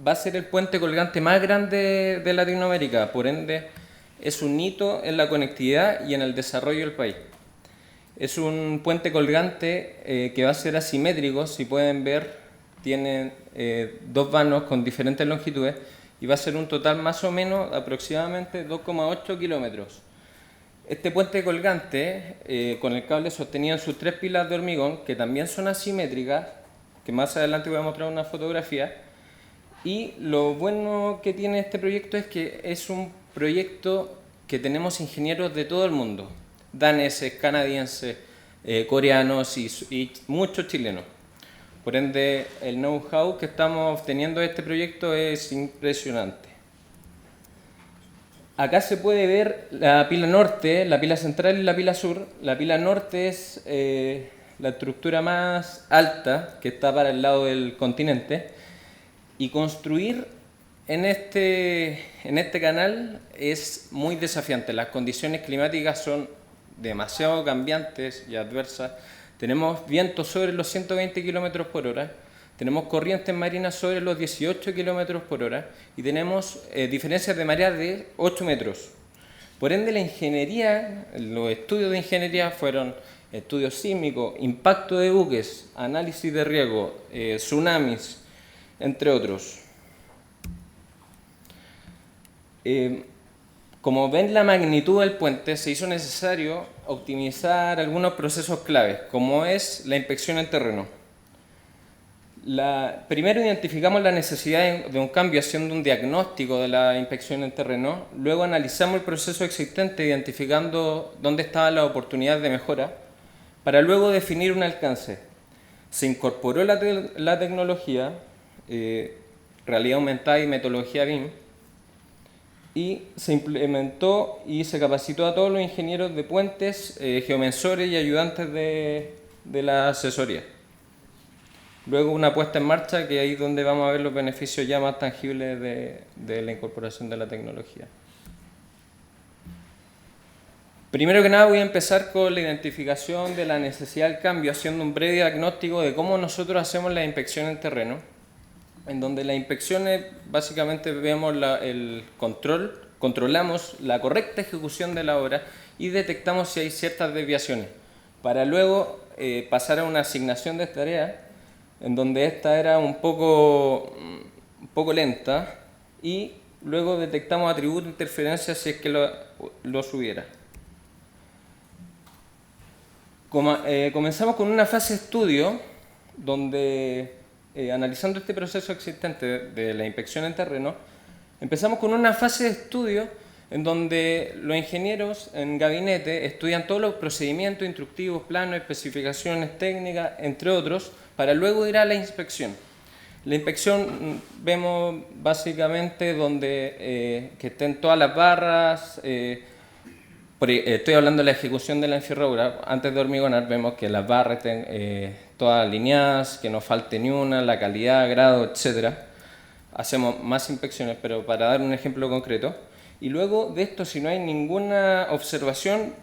Va a ser el puente colgante más grande de Latinoamérica, por ende es un hito en la conectividad y en el desarrollo del país. Es un puente colgante que va a ser asimétrico, si pueden ver, tiene dos vanos con diferentes longitudes y va a ser un total más o menos aproximadamente 2,8 kilómetros. Este puente colgante, con el cable sostenido en sus 3 pilas de hormigón, que también son asimétricas, que más adelante voy a mostrar una fotografía, y lo bueno que tiene este proyecto es que es un proyecto que tenemos ingenieros de todo el mundo, daneses, canadienses, coreanos y muchos chilenos. Por ende, el know-how que estamos obteniendo de este proyecto es impresionante. Acá se puede ver la pila norte, la pila central y la pila sur. La pila norte es la estructura más alta que está para el lado del continente, y construir en este canal es muy desafiante. Las condiciones climáticas son demasiado cambiantes y adversas. Tenemos vientos sobre los 120 km por hora, tenemos corrientes marinas sobre los 18 km por hora y tenemos diferencias de marea de 8 metros. Por ende, la ingeniería, los estudios de ingeniería fueron estudios sísmicos, impacto de buques, análisis de riesgo, tsunamis, entre otros. Como ven la magnitud del puente, se hizo necesario optimizar algunos procesos claves, como es la inspección en terreno. Primero identificamos la necesidad de un cambio haciendo un diagnóstico de la inspección en terreno, luego analizamos el proceso existente identificando dónde estaban las oportunidades de mejora, para luego definir un alcance. Se incorporó la tecnología, realidad aumentada y metodología BIM, y se implementó y se capacitó a todos los ingenieros de puentes, geomensores y ayudantes de la asesoría. Luego una puesta en marcha, que ahí es donde vamos a ver los beneficios ya más tangibles de la incorporación de la tecnología. Primero que nada voy a empezar con la identificación de la necesidad del cambio, haciendo un breve diagnóstico de cómo nosotros hacemos la inspección en terreno, en donde las inspecciones básicamente vemos el controlamos la correcta ejecución de la obra y detectamos si hay ciertas desviaciones, para luego pasar a una asignación de tareas, en donde esta era un poco lenta, y luego detectamos atributos de interferencia si es que los hubiera. Comenzamos con una fase de estudio donde, analizando este proceso existente de la inspección en terreno, empezamos con una fase de estudio en donde los ingenieros en gabinete estudian todos los procedimientos instructivos, planos, especificaciones técnicas, entre otros, para luego ir a la inspección. La inspección vemos básicamente donde que estén todas las barras. Estoy hablando de la ejecución de la enferradura. Antes de hormigonar vemos que las barras estén todas alineadas, que no falte ni una, la calidad, grado, etc. Hacemos más inspecciones, pero para dar un ejemplo concreto. Y luego de esto, si no hay ninguna observación,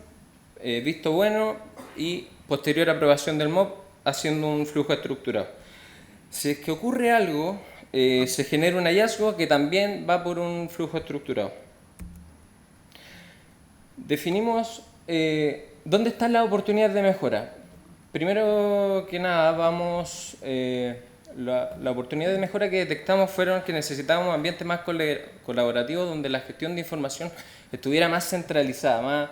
visto bueno y posterior aprobación del MOP, haciendo un flujo estructurado. Si es que ocurre algo, se genera un hallazgo que también va por un flujo estructurado. Definimos dónde están las oportunidades de mejora. Primero que nada, la oportunidad de mejora que detectamos fueron que necesitábamos un ambiente más colaborativo, donde la gestión de información estuviera más centralizada, más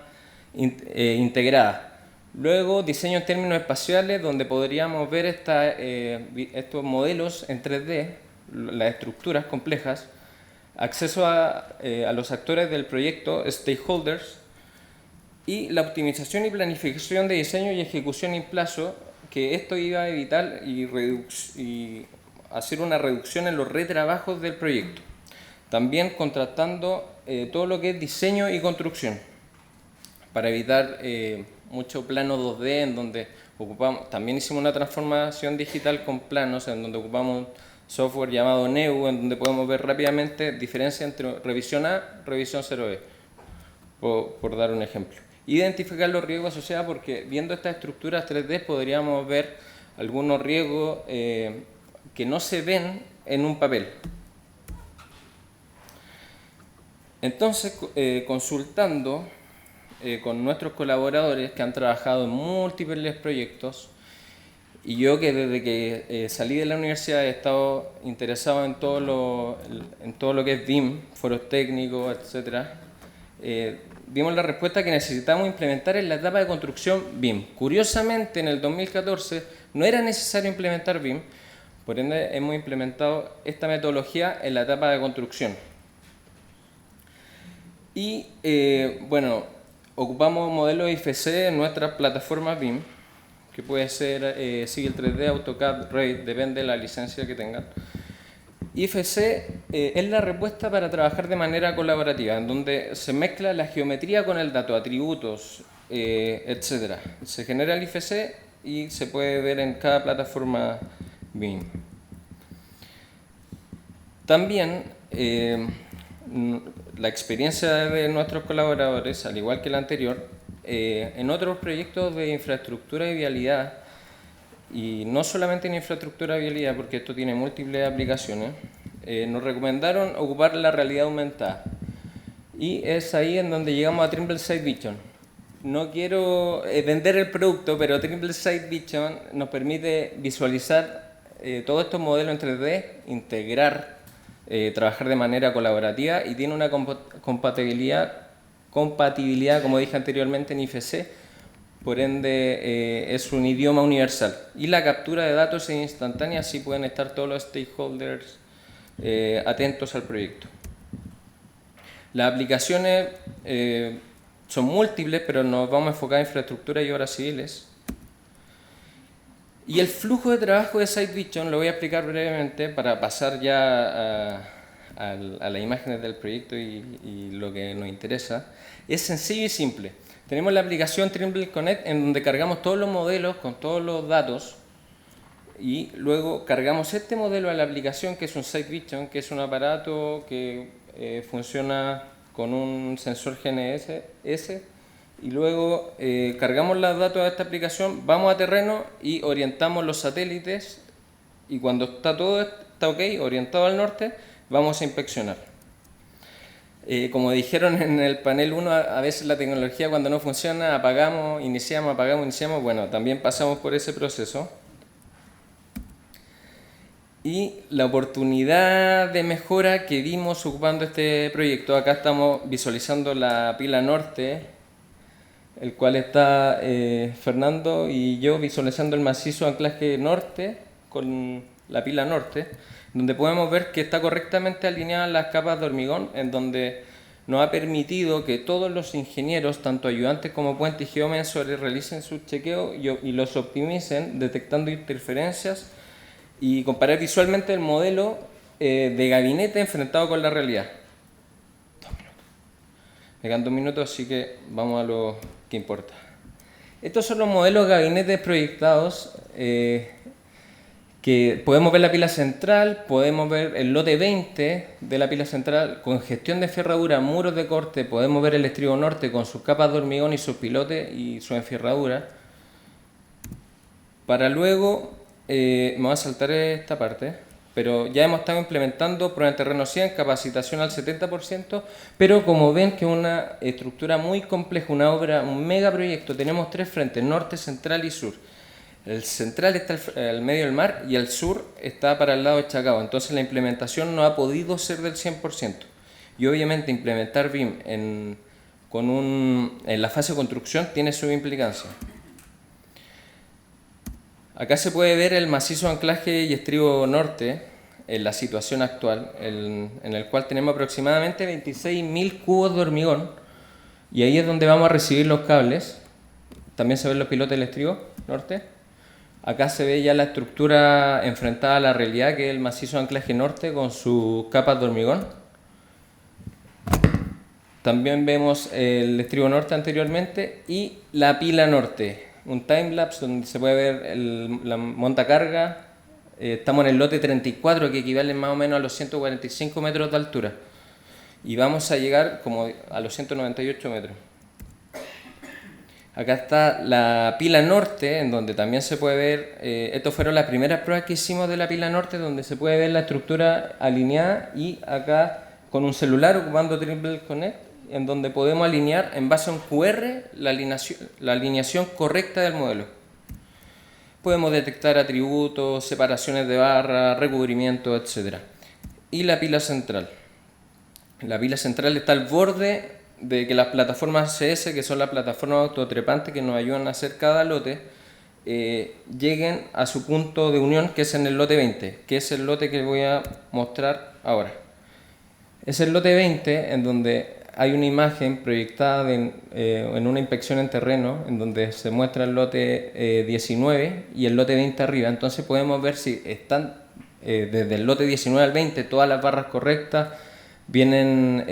integrada. Luego, diseño en términos espaciales, donde podríamos ver estos modelos en 3D, las estructuras complejas, acceso a los actores del proyecto, stakeholders, y la optimización y planificación de diseño y ejecución en plazo, que esto iba a evitar y hacer una reducción en los retrabajos del proyecto. También contratando todo lo que es diseño y construcción, para evitar mucho plano 2D, en donde también hicimos una transformación digital con planos, en donde ocupamos software llamado NEU, en donde podemos ver rápidamente diferencia entre revisión A y revisión 0E, por dar un ejemplo. Identificar los riesgos asociados, porque viendo estas estructuras 3D podríamos ver algunos riesgos que no se ven en un papel. Entonces, consultando con nuestros colaboradores que han trabajado en múltiples proyectos, y yo que desde que salí de la universidad he estado interesado en todo lo que es BIM, foros técnicos, etc., dimos la respuesta que necesitamos implementar en la etapa de construcción BIM. Curiosamente, en el 2014 no era necesario implementar BIM, por ende hemos implementado esta metodología en la etapa de construcción. Y bueno, ocupamos modelos IFC en nuestras plataformas BIM, que puede ser Civil 3D, AutoCAD, Revit, depende de la licencia que tengan. IFC es la respuesta para trabajar de manera colaborativa, en donde se mezcla la geometría con el dato, atributos, etc. Se genera el IFC y se puede ver en cada plataforma BIM. También la experiencia de nuestros colaboradores, al igual que la anterior, en otros proyectos de infraestructura y vialidad, y no solamente en infraestructura y vialidad, porque esto tiene múltiples aplicaciones, nos recomendaron ocupar la realidad aumentada. Y es ahí en donde llegamos a Trimble Site Vision. No quiero vender el producto, pero Trimble Site Vision nos permite visualizar todos estos modelos en 3D, integrar, trabajar de manera colaborativa, y tiene una compatibilidad, como dije anteriormente, en IFC. Por ende, es un idioma universal. Y la captura de datos es instantánea, así pueden estar todos los stakeholders atentos al proyecto. Las aplicaciones son múltiples, pero nos vamos a enfocar en infraestructura y obras civiles. Y el flujo de trabajo de Site Vision lo voy a explicar brevemente para pasar ya a las imágenes del proyecto y lo que nos interesa. Es sencillo y simple. Tenemos la aplicación Trimble Connect, en donde cargamos todos los modelos con todos los datos, y luego cargamos este modelo a la aplicación, que es un Site Vision, que es un aparato que funciona con un sensor GNSS y luego cargamos los datos de esta aplicación, vamos a terreno y orientamos los satélites, y cuando está todo está ok, orientado al norte, vamos a inspeccionar. Como dijeron en el panel 1, a veces la tecnología cuando no funciona, apagamos, iniciamos, bueno, también pasamos por ese proceso. Y la oportunidad de mejora que vimos ocupando este proyecto, acá estamos visualizando la pila norte, el cual está Fernando y yo visualizando el macizo anclaje norte con la pila norte, donde podemos ver que está correctamente alineadas las capas de hormigón, en donde nos ha permitido que todos los ingenieros, tanto ayudantes como puentes y geomensores, realicen su chequeo y los optimicen detectando interferencias y comparar visualmente el modelo de gabinete enfrentado con la realidad. 2 minutos. Me quedan 2 minutos, así que vamos a lo que importa. Estos son los modelos de gabinetes proyectados que podemos ver la pila central, podemos ver el lote 20 de la pila central con gestión de ferradura, muros de corte, podemos ver el estribo norte con sus capas de hormigón y sus pilotes y su enferradura. Para luego, me voy a saltar esta parte, pero ya hemos estado implementando prueba en terreno 100, capacitación al 70%, pero como ven que es una estructura muy compleja, una obra, un megaproyecto, tenemos 3 frentes, norte, central y sur. El central está al medio del mar y el sur está para el lado de Chacao, entonces la implementación no ha podido ser del 100%. Y obviamente implementar BIM en la fase de construcción tiene su implicancia. Acá se puede ver el macizo anclaje y estribo norte en la situación actual, en el cual tenemos aproximadamente 26.000 cubos de hormigón, y ahí es donde vamos a recibir los cables. También se ven los pilotes del estribo norte. Acá se ve ya la estructura enfrentada a la realidad, que es el macizo anclaje norte con sus capas de hormigón. También vemos el estribo norte anteriormente y la pila norte, un timelapse donde se puede ver la montacarga. Estamos en el lote 34, que equivale más o menos a los 145 metros de altura, y vamos a llegar como a los 198 metros. Acá está la pila norte, en donde también se puede ver, estas fueron las primeras pruebas que hicimos de la pila norte, donde se puede ver la estructura alineada, y acá con un celular ocupando Triple Connect, en donde podemos alinear en base a un QR la alineación correcta del modelo. Podemos detectar atributos, separaciones de barra, recubrimiento, etc. Y la pila central. La pila central está al borde de que las plataformas CS, que son las plataformas autotrepantes que nos ayudan a hacer cada lote, lleguen a su punto de unión, que es en el lote 20, que es el lote que voy a mostrar ahora. Es el lote 20 en donde hay una imagen proyectada en una inspección en terreno, en donde se muestra el lote 19 y el lote 20 arriba. Entonces podemos ver si están desde el lote 19 al 20 todas las barras correctas, vienen...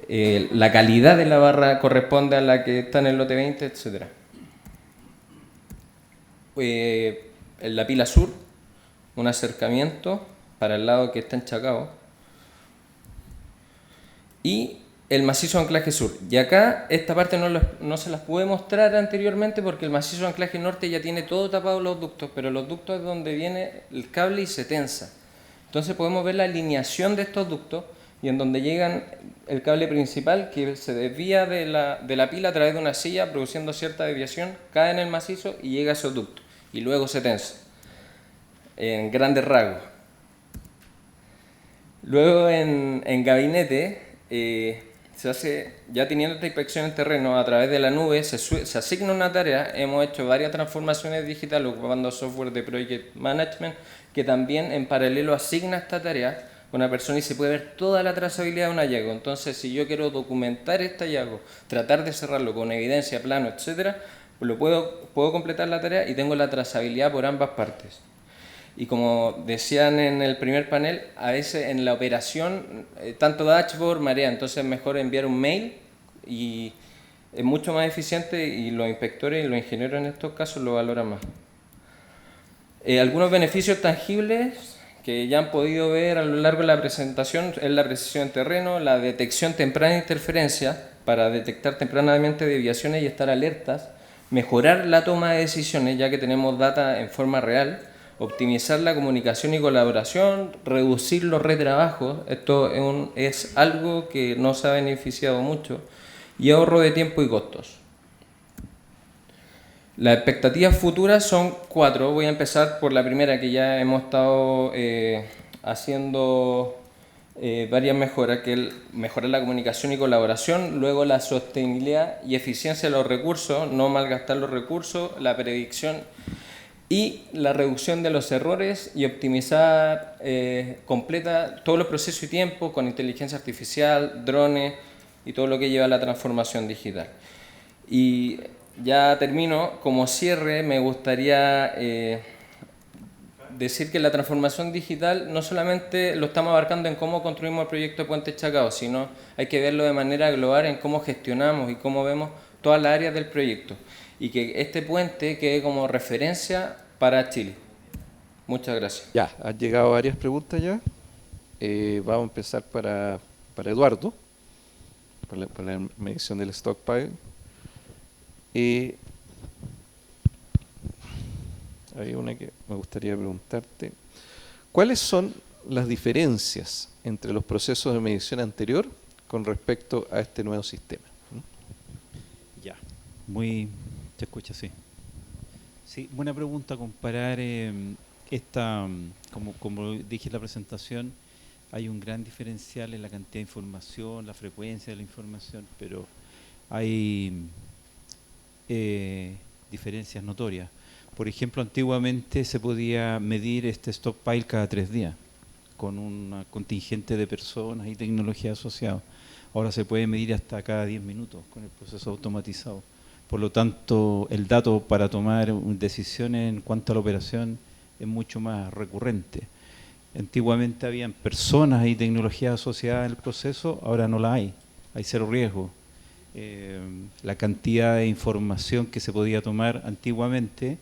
la calidad de la barra corresponde a la que está en el lote 20, etc. En la pila sur, un acercamiento para el lado que está en Chacao, y el macizo anclaje sur. Y acá esta parte no se las pude mostrar anteriormente porque el macizo anclaje norte ya tiene todo tapado los ductos, pero los ductos es donde viene el cable y se tensa. Entonces podemos ver la alineación de estos ductos, y en donde llegan el cable principal que se desvía de la pila a través de una silla, produciendo cierta desviación, cae en el macizo y llega a esos ductos, y luego se tensa, en grandes rasgos. Luego en gabinete, se hace, ya teniendo esta inspección en terreno a través de la nube, se asigna una tarea. Hemos hecho varias transformaciones digitales ocupando software de Project Management, que también en paralelo asigna esta tarea a una persona y se puede ver toda la trazabilidad de un hallazgo. Entonces, si yo quiero documentar este hallazgo, tratar de cerrarlo con evidencia, plano, etcétera, pues puedo completar la tarea y tengo la trazabilidad por ambas partes. Y como decían en el primer panel, a veces en la operación, tanto dashboard marea, entonces es mejor enviar un mail y es mucho más eficiente, y los inspectores y los ingenieros en estos casos lo valoran más. Algunos beneficios tangibles que ya han podido ver a lo largo de la presentación es la precisión en terreno, la detección temprana de interferencia, para detectar tempranamente desviaciones y estar alertas, mejorar la toma de decisiones ya que tenemos data en forma real, optimizar la comunicación y colaboración, reducir los retrabajos, esto es algo que nos ha beneficiado mucho, y ahorro de tiempo y costos. Las expectativas futuras son 4, voy a empezar por la primera que ya hemos estado haciendo varias mejoras, que es mejorar la comunicación y colaboración, luego la sostenibilidad y eficiencia de los recursos, no malgastar los recursos, la predicción y la reducción de los errores y optimizar completa todos los procesos y tiempos con inteligencia artificial, drones y todo lo que lleva a la transformación digital. Y ya termino, como cierre me gustaría decir que la transformación digital no solamente lo estamos abarcando en cómo construimos el proyecto de Puente Chacao, sino hay que verlo de manera global en cómo gestionamos y cómo vemos todas las áreas del proyecto. Y que este puente quede como referencia para Chile. Muchas gracias. Ya, han llegado varias preguntas ya. Vamos a empezar para Eduardo, por la medición del stockpile. Hay una que me gustaría preguntarte. ¿Cuáles son las diferencias entre los procesos de medición anterior con respecto a este nuevo sistema? Ya, te escucha, sí. Sí, buena pregunta comparar esta, como dije en la presentación, hay un gran diferencial en la cantidad de información, la frecuencia de la información, pero hay diferencias notorias. Por ejemplo, antiguamente se podía medir este stockpile cada 3 días con un contingente de personas y tecnología asociada. Ahora se puede medir hasta cada 10 minutos con el proceso automatizado. Por lo tanto, el dato para tomar decisiones en cuanto a la operación es mucho más recurrente. Antiguamente habían personas y tecnología asociadas en el proceso, ahora no la hay 0 riesgo. La cantidad de información que se podía tomar antiguamente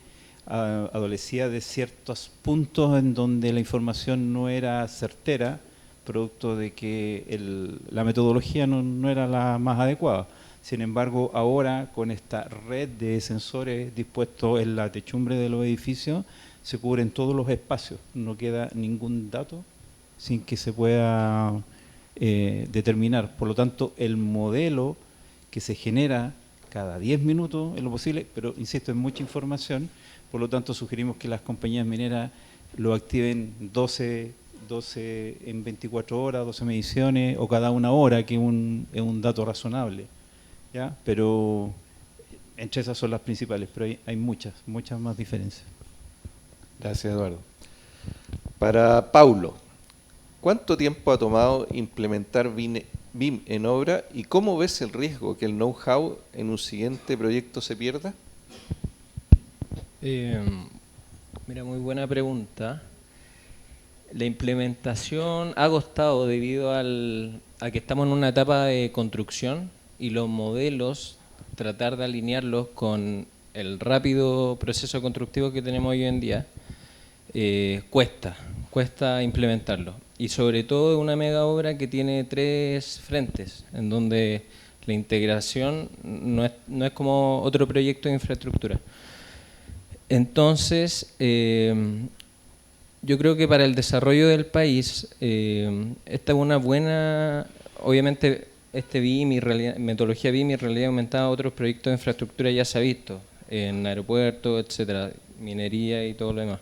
adolecía de ciertos puntos en donde la información no era certera, producto de que la metodología no era la más adecuada. Sin embargo, ahora con esta red de sensores dispuestos en la techumbre de los edificios, se cubren todos los espacios, no queda ningún dato sin que se pueda determinar. Por lo tanto, el modelo que se genera cada 10 minutos en lo posible, pero insisto, es mucha información, por lo tanto sugerimos que las compañías mineras lo activen 12 en 24 horas, 12 mediciones o cada 1 hora, que es un dato razonable, ¿ya? Pero entre esas son las principales, pero hay muchas más diferencias. Gracias, Eduardo. Para Paulo, ¿cuánto tiempo ha tomado implementar BIM en obra y cómo ves el riesgo que el know-how en un siguiente proyecto se pierda? Mira, muy buena pregunta. La implementación ha costado debido a que estamos en una etapa de construcción y los modelos, tratar de alinearlos con el rápido proceso constructivo que tenemos hoy en día, cuesta implementarlo. Y sobre todo es una mega obra que tiene 3 frentes, en donde la integración no es como otro proyecto de infraestructura. Entonces, yo creo que para el desarrollo del país, esta es una buena, obviamente este BIM y metodología BIM y realidad aumentada, otros proyectos de infraestructura ya se ha visto, en aeropuertos, etcétera, minería y todo lo demás.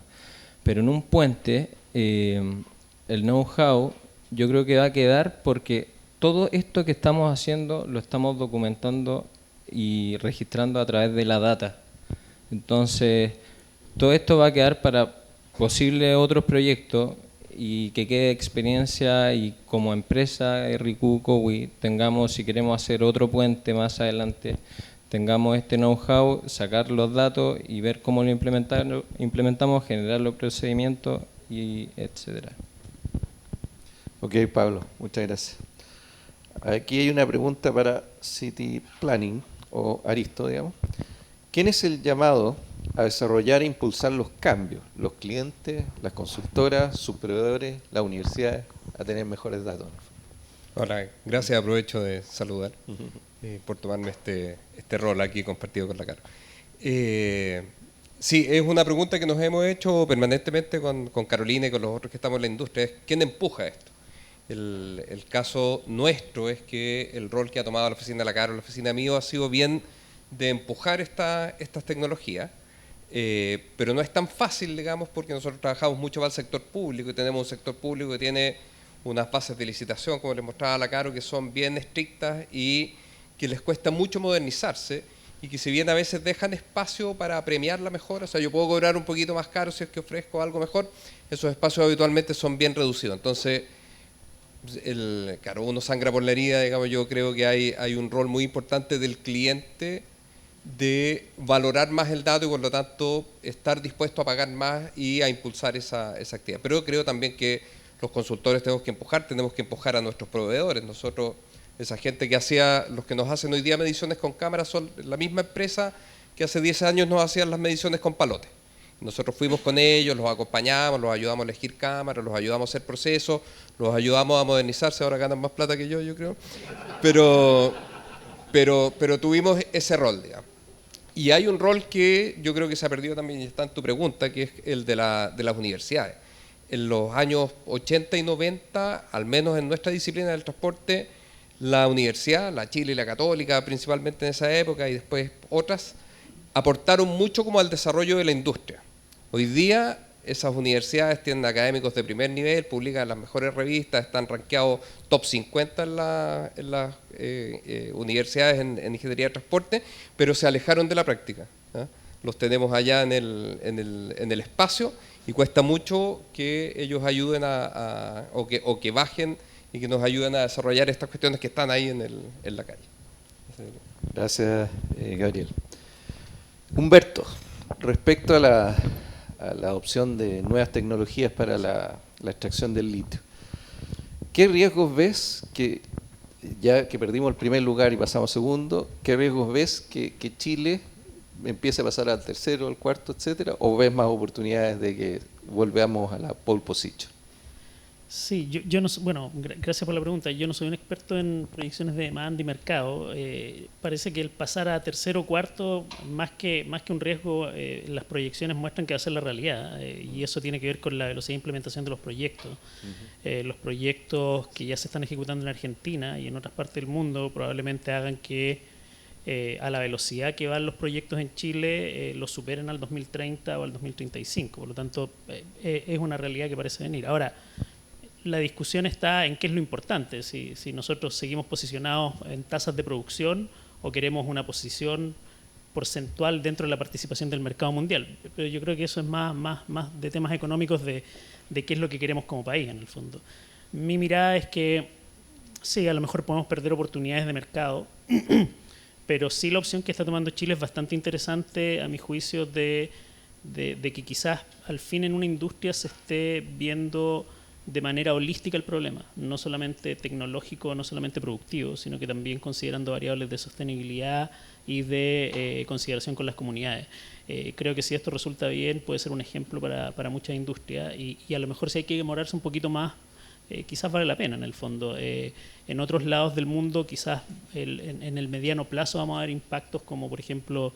Pero en un puente, el know-how yo creo que va a quedar porque todo esto que estamos haciendo lo estamos documentando y registrando a través de la data. Entonces, todo esto va a quedar para posibles otros proyectos y que quede experiencia y como empresa RIQ, COWI, tengamos, si queremos hacer otro puente más adelante, tengamos este know-how, sacar los datos y ver cómo lo implementamos, generar los procedimientos y etcétera. Ok, Pablo, muchas gracias. Aquí hay una pregunta para City Planning, o Aristo, digamos. ¿Quién es el llamado a desarrollar e impulsar los cambios? ¿Los clientes, las consultoras, sus proveedores, las universidades, a tener mejores datos? Hola, gracias, aprovecho de saludar por tomarme este rol aquí compartido con la Caro. Sí, es una pregunta que nos hemos hecho permanentemente con Carolina y con los otros que estamos en la industria, es ¿quién empuja esto? El caso nuestro es que el rol que ha tomado la oficina de la Caro, la oficina mío, ha sido bien de empujar estas tecnologías, pero no es tan fácil, digamos, porque nosotros trabajamos mucho para el sector público y tenemos un sector público que tiene unas bases de licitación, como les mostraba a la Caro, que son bien estrictas y que les cuesta mucho modernizarse y que si bien a veces dejan espacio para premiar la mejora, o sea, yo puedo cobrar un poquito más caro si es que ofrezco algo mejor, esos espacios habitualmente son bien reducidos. Entonces, claro, uno sangra por la herida, digamos, yo creo que hay un rol muy importante del cliente de valorar más el dato y por lo tanto estar dispuesto a pagar más y a impulsar esa actividad. Pero creo también que los consultores tenemos que empujar a nuestros proveedores. Nosotros, esa gente que los que nos hacen hoy día mediciones con cámaras son la misma empresa que hace 10 años nos hacían las mediciones con palotes. Nosotros fuimos con ellos, los acompañamos, los ayudamos a elegir cámaras, los ayudamos a hacer procesos, los ayudamos a modernizarse, ahora ganan más plata que yo creo. Pero tuvimos ese rol, digamos. Y hay un rol que yo creo que se ha perdido también, y está en tu pregunta, que es el de las universidades. En los años 80 y 90, al menos en nuestra disciplina del transporte, la universidad, la Chile y la Católica principalmente en esa época y después otras, aportaron mucho como al desarrollo de la industria. Hoy día esas universidades tienen académicos de primer nivel, publican las mejores revistas, están rankeados top 50 en las universidades en ingeniería de transporte, pero se alejaron de la práctica. Los tenemos allá en el espacio y cuesta mucho que ellos ayuden o que bajen y que nos ayuden a desarrollar estas cuestiones que están ahí en la calle. Gracias, Gabriel. Humberto, respecto a la adopción de nuevas tecnologías para la extracción del litio, ¿qué riesgos ves que, ya que perdimos el primer lugar y pasamos segundo, qué riesgos ves que Chile empiece a pasar al tercero, al cuarto, etcétera, o ves más oportunidades de que volvamos a la pole position? Sí, yo no, bueno, gracias por la pregunta. Yo no soy un experto en proyecciones de demanda y mercado. Parece que el pasar a tercero o cuarto, más que un riesgo, las proyecciones muestran que va a ser la realidad, y eso tiene que ver con la velocidad de implementación de los proyectos. Los proyectos que ya se están ejecutando en Argentina y en otras partes del mundo probablemente hagan que a la velocidad que van los proyectos en Chile los superen al 2030 o al 2035. Por lo tanto, es una realidad que parece venir. Ahora, la discusión está en qué es lo importante, si nosotros seguimos posicionados en tasas de producción o queremos una posición porcentual dentro de la participación del mercado mundial. Pero yo creo que eso es más de temas económicos de qué es lo que queremos como país, en el fondo. Mi mirada es que sí, a lo mejor podemos perder oportunidades de mercado, pero sí la opción que está tomando Chile es bastante interesante, a mi juicio, de que quizás al fin en una industria se esté viendo de manera holística el problema, no solamente tecnológico, no solamente productivo, sino que también considerando variables de sostenibilidad y de consideración con las comunidades. Creo que si esto resulta bien puede ser un ejemplo para muchas industrias y a lo mejor si hay que demorarse un poquito más, quizás vale la pena en el fondo. En otros lados del mundo quizás en el mediano plazo vamos a ver impactos como por ejemplo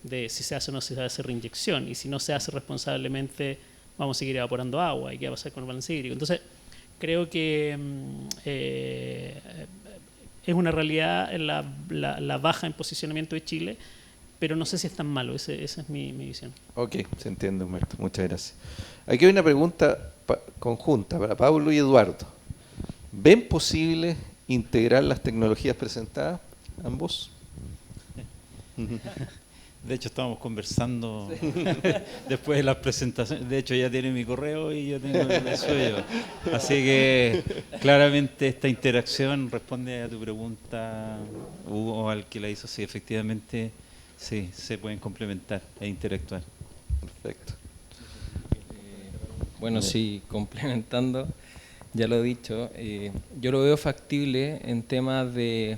de si se hace o no se hace reinyección, y si no se hace responsablemente vamos a seguir evaporando agua y qué va a pasar con el balance hídrico. Entonces, creo que es una realidad la baja en posicionamiento de Chile, pero no sé si es tan malo, esa es mi visión. Ok, se entiende, Humberto, muchas gracias. Aquí hay una pregunta conjunta para Pablo y Eduardo. ¿Ven posible integrar las tecnologías presentadas, ambos? De hecho, estábamos conversando después de las presentaciones. De hecho, ya tiene mi correo y yo tengo el suyo. Así que claramente esta interacción responde a tu pregunta, Hugo, al que la hizo. Sí, efectivamente, sí, se pueden complementar e interactuar. Perfecto. Bueno, sí, complementando, ya lo he dicho, yo lo veo factible en temas de...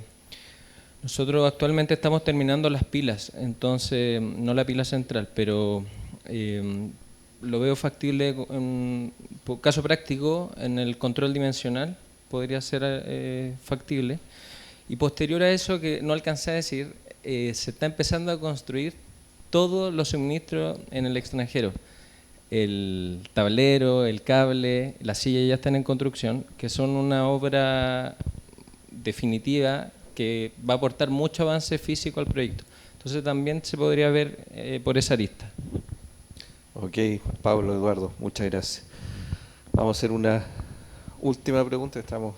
Nosotros actualmente estamos terminando las pilas, entonces, no la pila central, pero lo veo factible, por caso práctico, en el control dimensional, podría ser factible. Y posterior a eso, que no alcancé a decir, se está empezando a construir todos los suministros en el extranjero. El tablero, el cable, la silla ya están en construcción, que son una obra definitiva que va a aportar mucho avance físico al proyecto. Entonces también se podría ver por esa arista. Ok, Pablo, Eduardo, muchas gracias. Vamos a hacer una última pregunta, estamos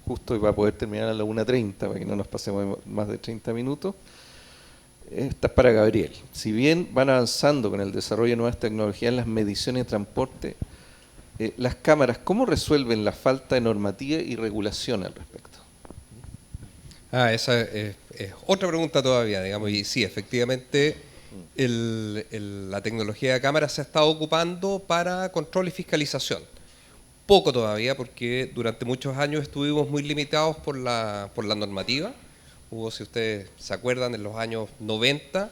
justo y para poder terminar a la 1:30, para que no nos pasemos más de 30 minutos. Esta es para Gabriel. Si bien van avanzando con el desarrollo de nuevas tecnologías en las mediciones de transporte, las cámaras, ¿cómo resuelven la falta de normativa y regulación al respecto? Esa es otra pregunta todavía, digamos, y sí, efectivamente la tecnología de cámara se ha estado ocupando para control y fiscalización. Poco todavía, porque durante muchos años estuvimos muy limitados por la normativa. Hubo, si ustedes se acuerdan, en los años 90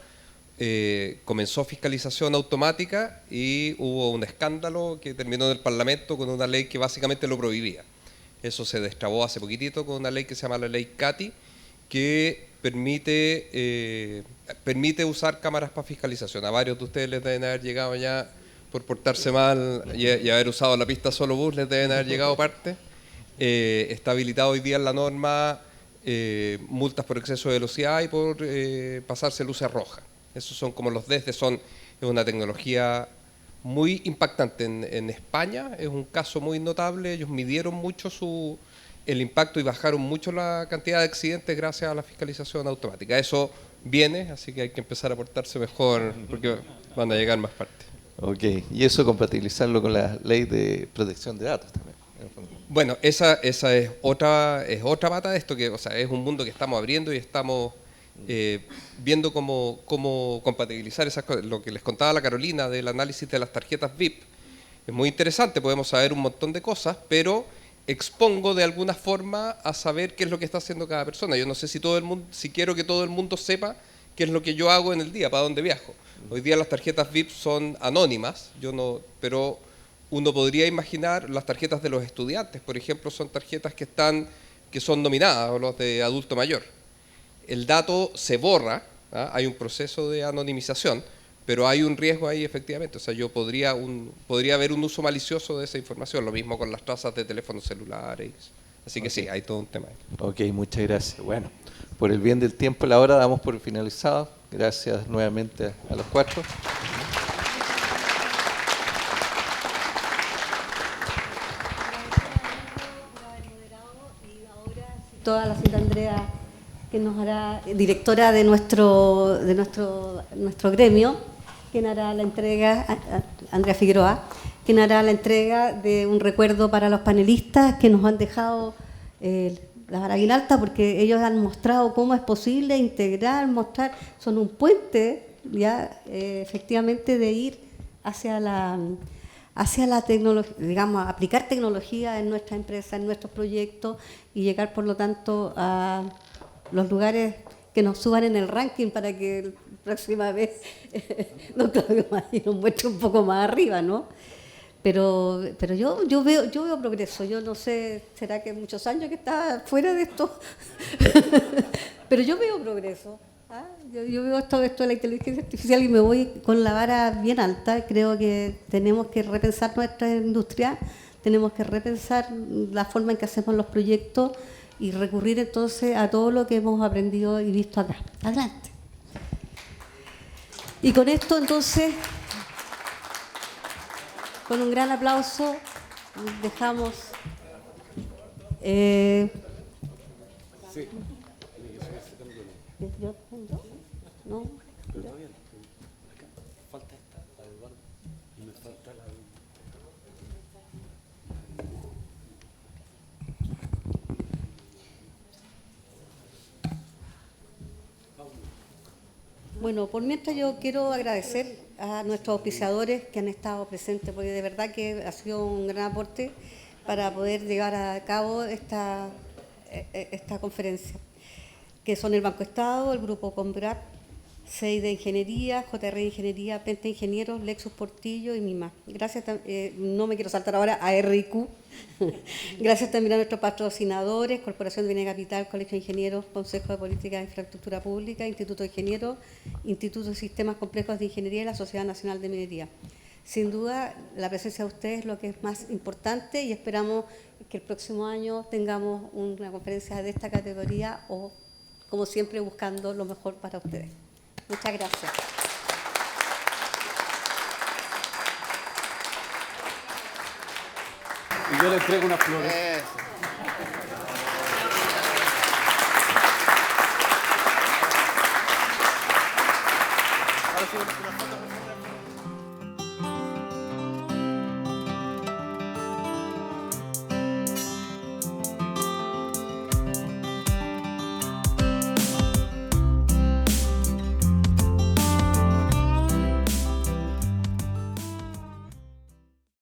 comenzó fiscalización automática y hubo un escándalo que terminó en el Parlamento con una ley que básicamente lo prohibía. Eso se destrabó hace poquitito con una ley que se llama la ley CATI, que permite usar cámaras para fiscalización. A varios de ustedes les deben haber llegado ya por portarse mal y haber usado la pista solo bus, les deben haber llegado parte. Está habilitado hoy día en la norma multas por exceso de velocidad y por pasarse luces rojas. Esos son como los DESDE, es una tecnología muy impactante en España, es un caso muy notable, ellos midieron mucho el impacto y bajaron mucho la cantidad de accidentes gracias a la fiscalización automática. Eso viene, así que hay que empezar a portarse mejor porque van a llegar más partes. Ok, y eso compatibilizarlo con la ley de protección de datos también. Bueno, esa es otra pata de esto, que, o sea, es un mundo que estamos abriendo y estamos viendo cómo compatibilizar esas cosas. Lo que les contaba la Carolina del análisis de las tarjetas VIP es muy interesante, podemos saber un montón de cosas, pero expongo de alguna forma a saber qué es lo que está haciendo cada persona. Yo no sé si quiero que todo el mundo sepa qué es lo que yo hago en el día, para dónde viajo. Hoy día las tarjetas VIP son anónimas, pero uno podría imaginar las tarjetas de los estudiantes, por ejemplo, son tarjetas que son nominadas, o los de adulto mayor. El dato se borra, hay un proceso de anonimización, pero hay un riesgo ahí efectivamente. O sea, podría haber un uso malicioso de esa información, lo mismo con las trazas de teléfonos celulares. Así que sí, hay todo un tema ahí. Ok, muchas gracias. Bueno, por el bien del tiempo y la hora damos por finalizado. Gracias nuevamente a los cuatro. Toda la señora Andrea, que nos hará, directora de nuestro gremio, quien hará la entrega, Andrea Figueroa, quien hará la entrega de un recuerdo para los panelistas que nos han dejado la vara bien alta, porque ellos han mostrado cómo es posible integrar, son un puente, ya efectivamente, de ir hacia la tecnología, digamos, aplicar tecnología en nuestra empresa, en nuestros proyectos y llegar, por lo tanto, a los lugares que nos suban en el ranking para que la próxima vez don Claudio Maggi nos muestre un poco más arriba, ¿no? Pero yo veo progreso. Yo no sé, será que muchos años que está fuera de esto, pero yo veo progreso. Yo veo todo esto de la inteligencia artificial y me voy con la vara bien alta. Creo que tenemos que repensar nuestra industria, tenemos que repensar la forma en que hacemos los proyectos y recurrir entonces a todo lo que hemos aprendido y visto acá. Adelante. Y con esto entonces, con un gran aplauso, dejamos... Sí. ¿Yo? ¿No? Falta esta, la de Eduardo. Y me falta la de... Bueno, por mientras yo quiero agradecer a nuestros auspiciadores que han estado presentes, porque de verdad que ha sido un gran aporte para poder llevar a cabo esta conferencia, que son el Banco Estado, el Grupo Combrap, CEI de Ingeniería, JR de Ingeniería, Penta Ingenieros, Lexus Portillo y MIMA. Gracias, no me quiero saltar ahora a RIQ. Gracias también a nuestros patrocinadores, Corporación de Bienes Capital, Colegio de Ingenieros, Consejo de Política de Infraestructura Pública, Instituto de Ingenieros, Instituto de Sistemas Complejos de Ingeniería y la Sociedad Nacional de Minería. Sin duda, la presencia de ustedes es lo que es más importante y esperamos que el próximo año tengamos una conferencia de esta categoría o, como siempre, buscando lo mejor para ustedes. Muchas gracias. Y yo le entrego unas flores. Ahora sí,